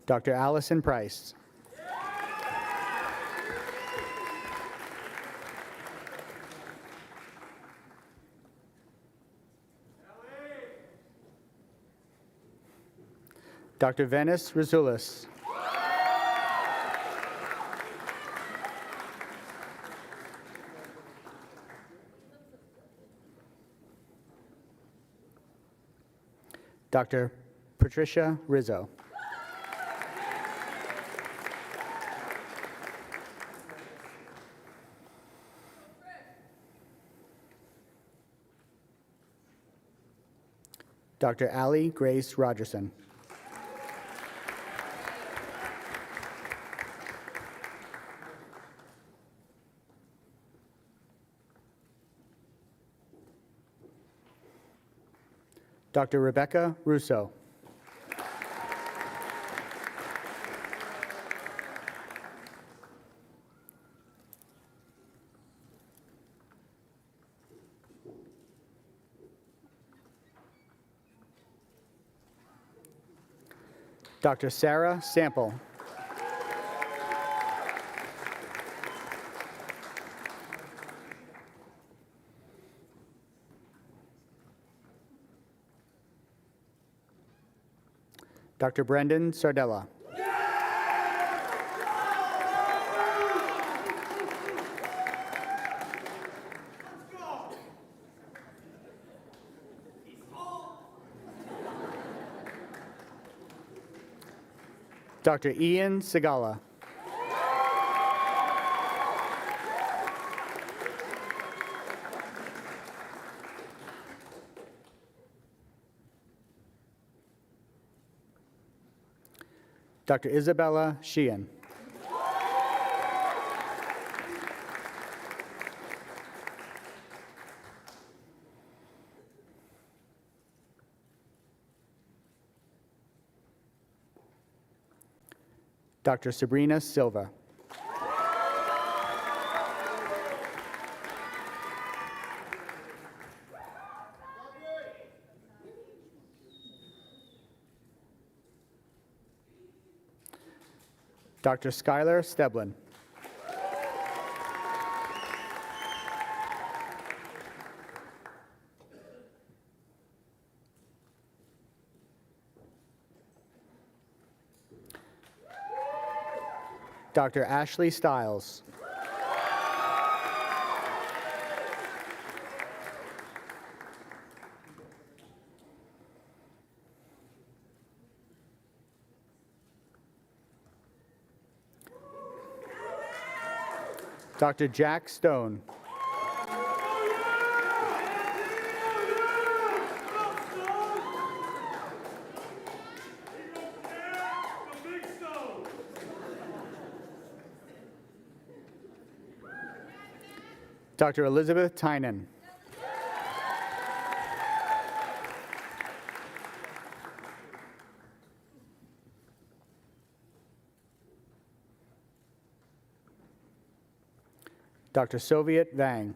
Dr. Allison Price. Dr. Venice Razulis. Dr. Patricia Rizzo. Dr. Allie Grace Rogerson. Dr. Rebecca Russo. Dr. Sarah Sample. Dr. Brendan Sardella. Dr. Ian Segala. Dr. Isabella Sheehan. Dr. Sabrina Silva. Dr. Skylar Steblin. Dr. Ashley Stiles. Dr. Jack Stone. Dr. Elizabeth Tynan. Dr. Soviet Vang.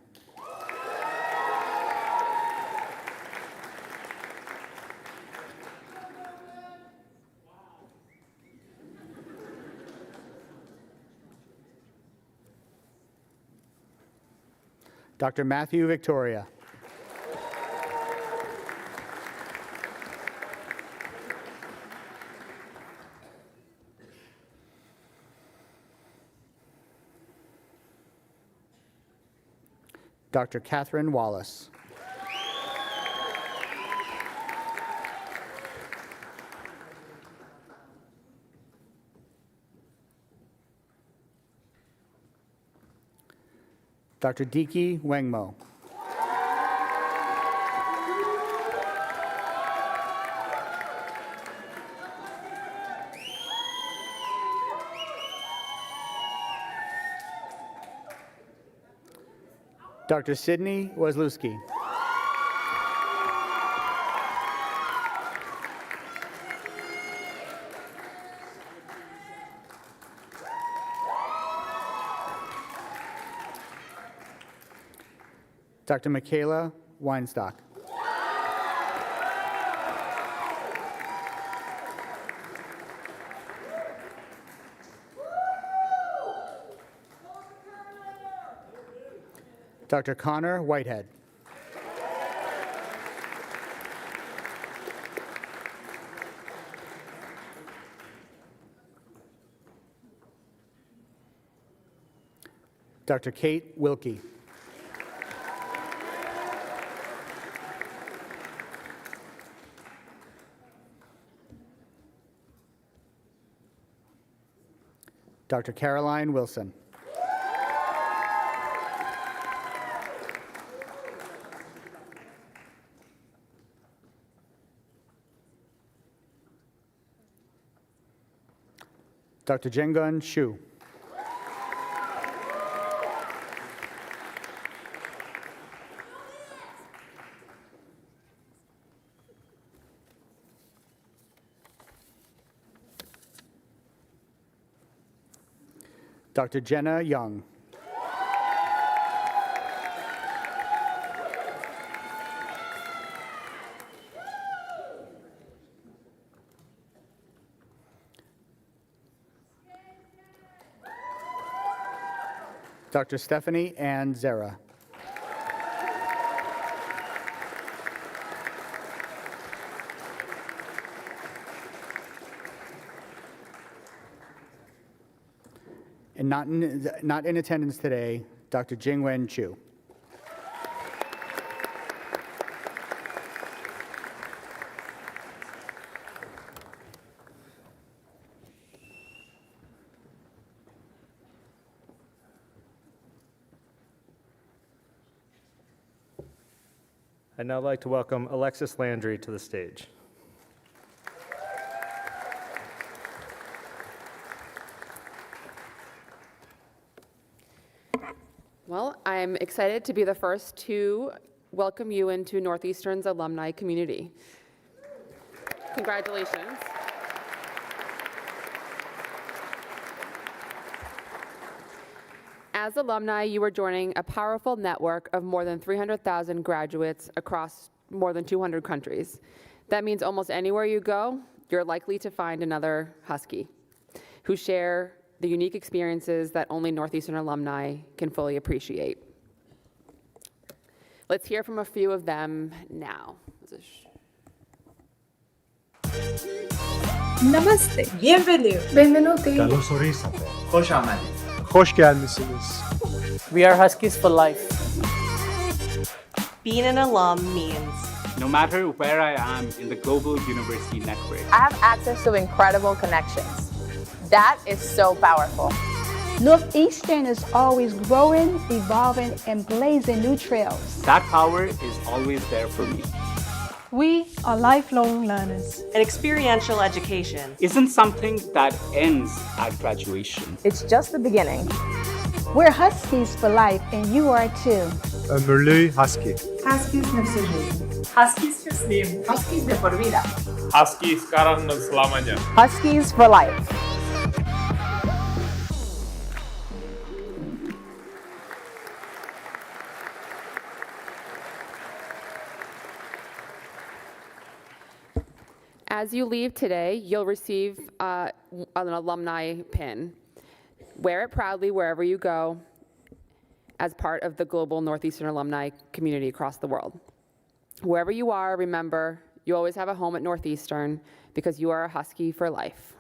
Dr. Matthew Victoria. Dr. Catherine Wallace. Dr. Diki Wengmo. Dr. Sydney Wazlewski. Dr. Michaela Weinstock. Dr. Connor Whitehead. Dr. Kate Wilkie. Dr. Caroline Wilson. Dr. Jengun Shu. Dr. Jenna Young. Dr. Stephanie Ann Zera. And not in attendance today, Dr. Jingwen Chu. I'd now like to welcome Alexis Landry to the stage. Well, I'm excited to be the first to welcome you into Northeastern's alumni community. Congratulations. As alumni, you are joining a powerful network of more than 300,000 graduates across more than 200 countries. That means almost anywhere you go, you're likely to find another Husky who share the unique experiences that only Northeastern alumni can fully appreciate. Let's hear from a few of them now. Namaste. Bienvenue. Benvenuti. Καλώς ορίσατε. خوش آمدید. Hoş gelmişsiniz. We are Huskies for life. Being an alum means No matter where I am in the global university network, I have access to incredible connections. That is so powerful. Northeastern is always growing, evolving, and blazing new trails. that power is always there for me. we are lifelong learners. An experiential education Isn't something that ends at graduation. It's just the beginning. We're Huskies for life, and you are too. Ömürlü Husky. Huskies на всю жизнь. Huskies for sleep. Huskies de por vida. Husky sekarang dan selamanya. Huskies for life. As you leave today, you'll receive an alumni pin. Wear it proudly wherever you go. as part of the global Northeastern alumni community across the world. Wherever you are, remember, you always have a home at Northeastern because you are a Husky for life.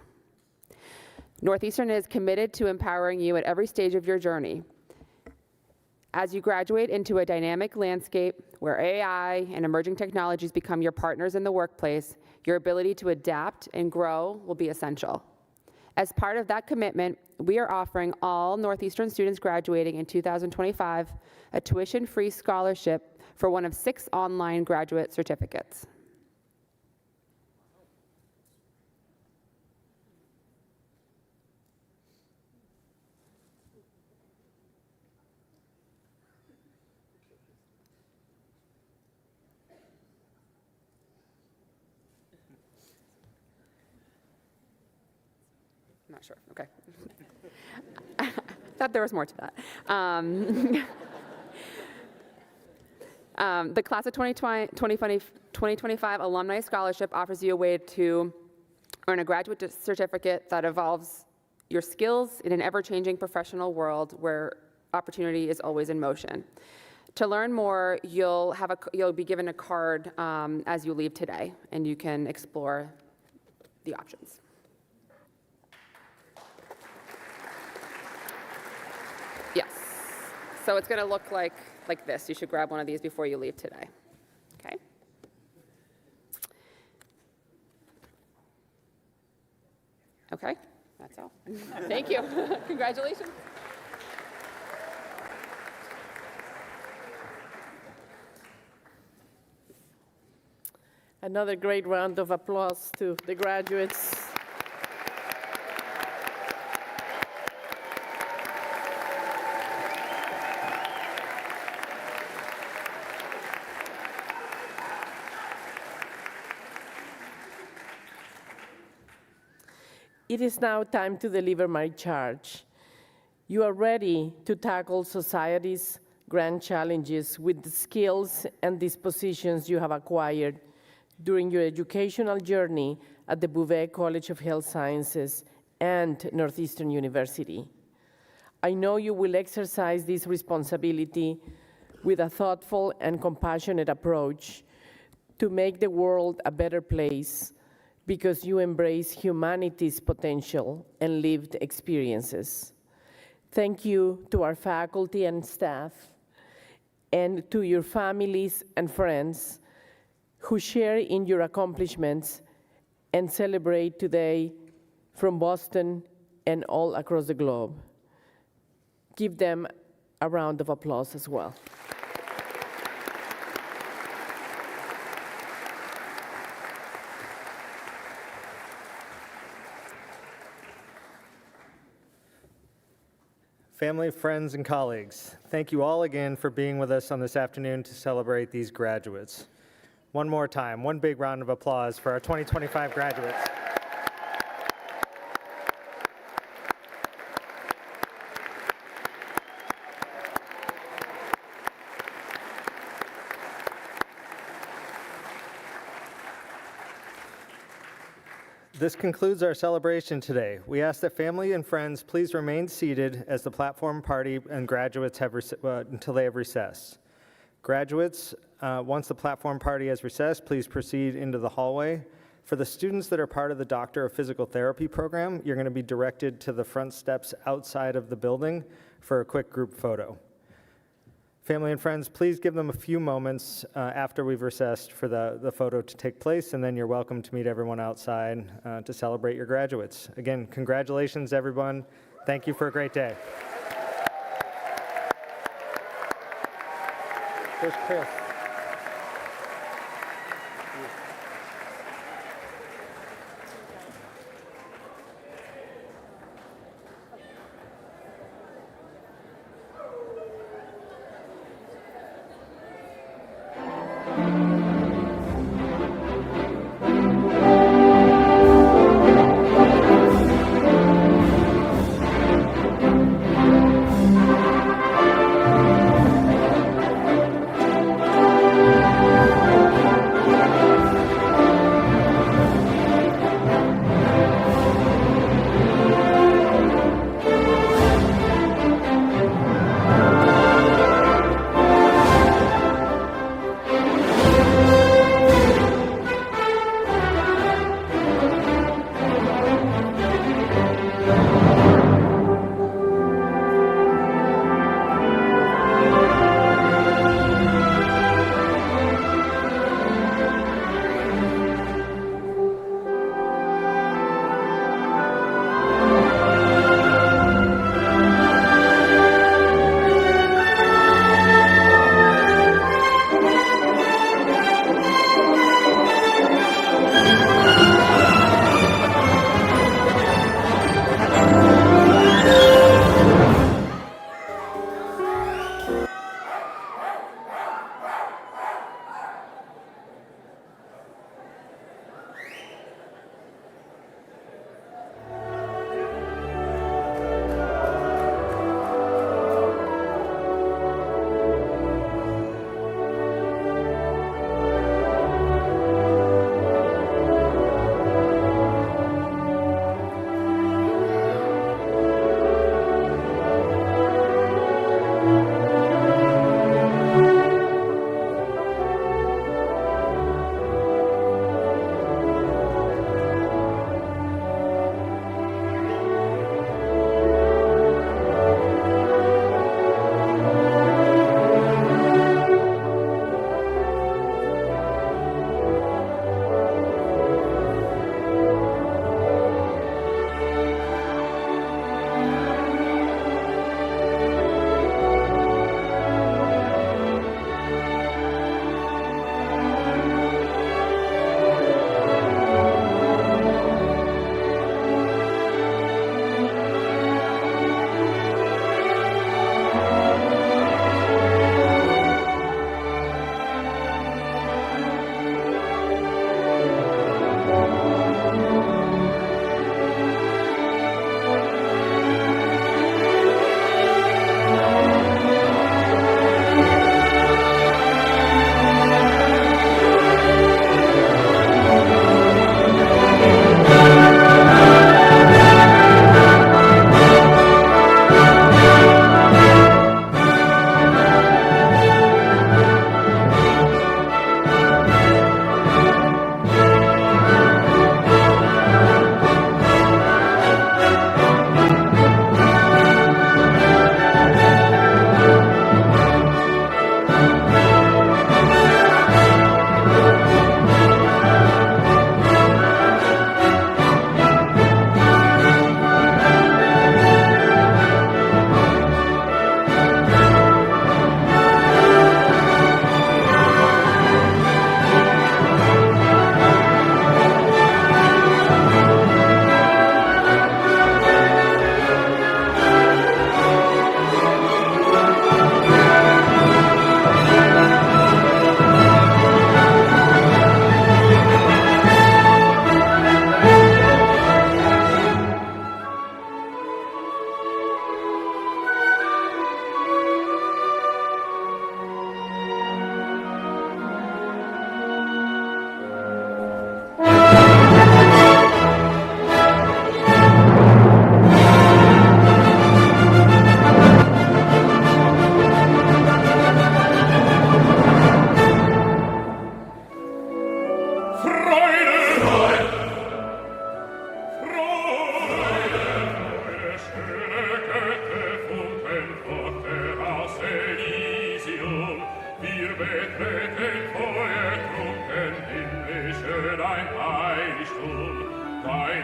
Northeastern is committed to empowering you at every stage of your journey. As you graduate into a dynamic landscape where AI and emerging technologies become your partners in the workplace, your ability to adapt and grow will be essential. As part of that commitment, we are offering all Northeastern students graduating in 2025 a tuition-free scholarship for one of 6 online graduate certificates. Not sure, okay. Thought there was more to that. The Class of 2025 Alumni Scholarship offers you a way to earn a graduate certificate that evolves your skills in an ever-changing professional world where opportunity is always in motion. To learn more, you'll be given a card as you leave today, and you can explore the options. Yes. So it's going to look like this. You should grab one of these before you leave today. Okay? Okay. That's all. Thank you. Congratulations. Another great round of applause to the graduates. It is now time to deliver my charge. You are ready to tackle society's grand challenges with the skills and dispositions you have acquired during your educational journey at the Bouvé College of Health Sciences and Northeastern University. I know you will exercise this responsibility with a thoughtful and compassionate approach to make the world a better place because you embrace humanity's potential and lived experiences. Thank you to our faculty and staff, and to your families and friends who share in your accomplishments and celebrate today from Boston and all across the globe. Give them a round of applause as well. Family, friends, and colleagues, thank you all again for being with us on this afternoon to celebrate these graduates. One more time, one big round of applause for our 2025 graduates. This concludes our celebration today. We ask that family and friends please remain seated as the platform party and graduates have until they have recessed. Graduates, once the platform party has recessed, please proceed into the hallway. For the students that are part of the Doctor of Physical Therapy program, you're going to be directed to the front steps outside of the building for a quick group photo. Family and friends, please give them a few moments after we've recessed for the photo to take place, and then you're welcome to meet everyone outside to celebrate your graduates. Again, congratulations, everyone. Thank you for a great day. There's Chris.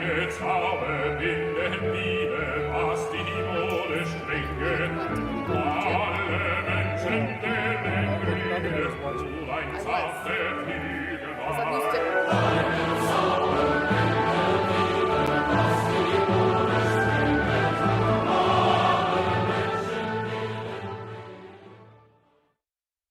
Eine Zauber in den Lieben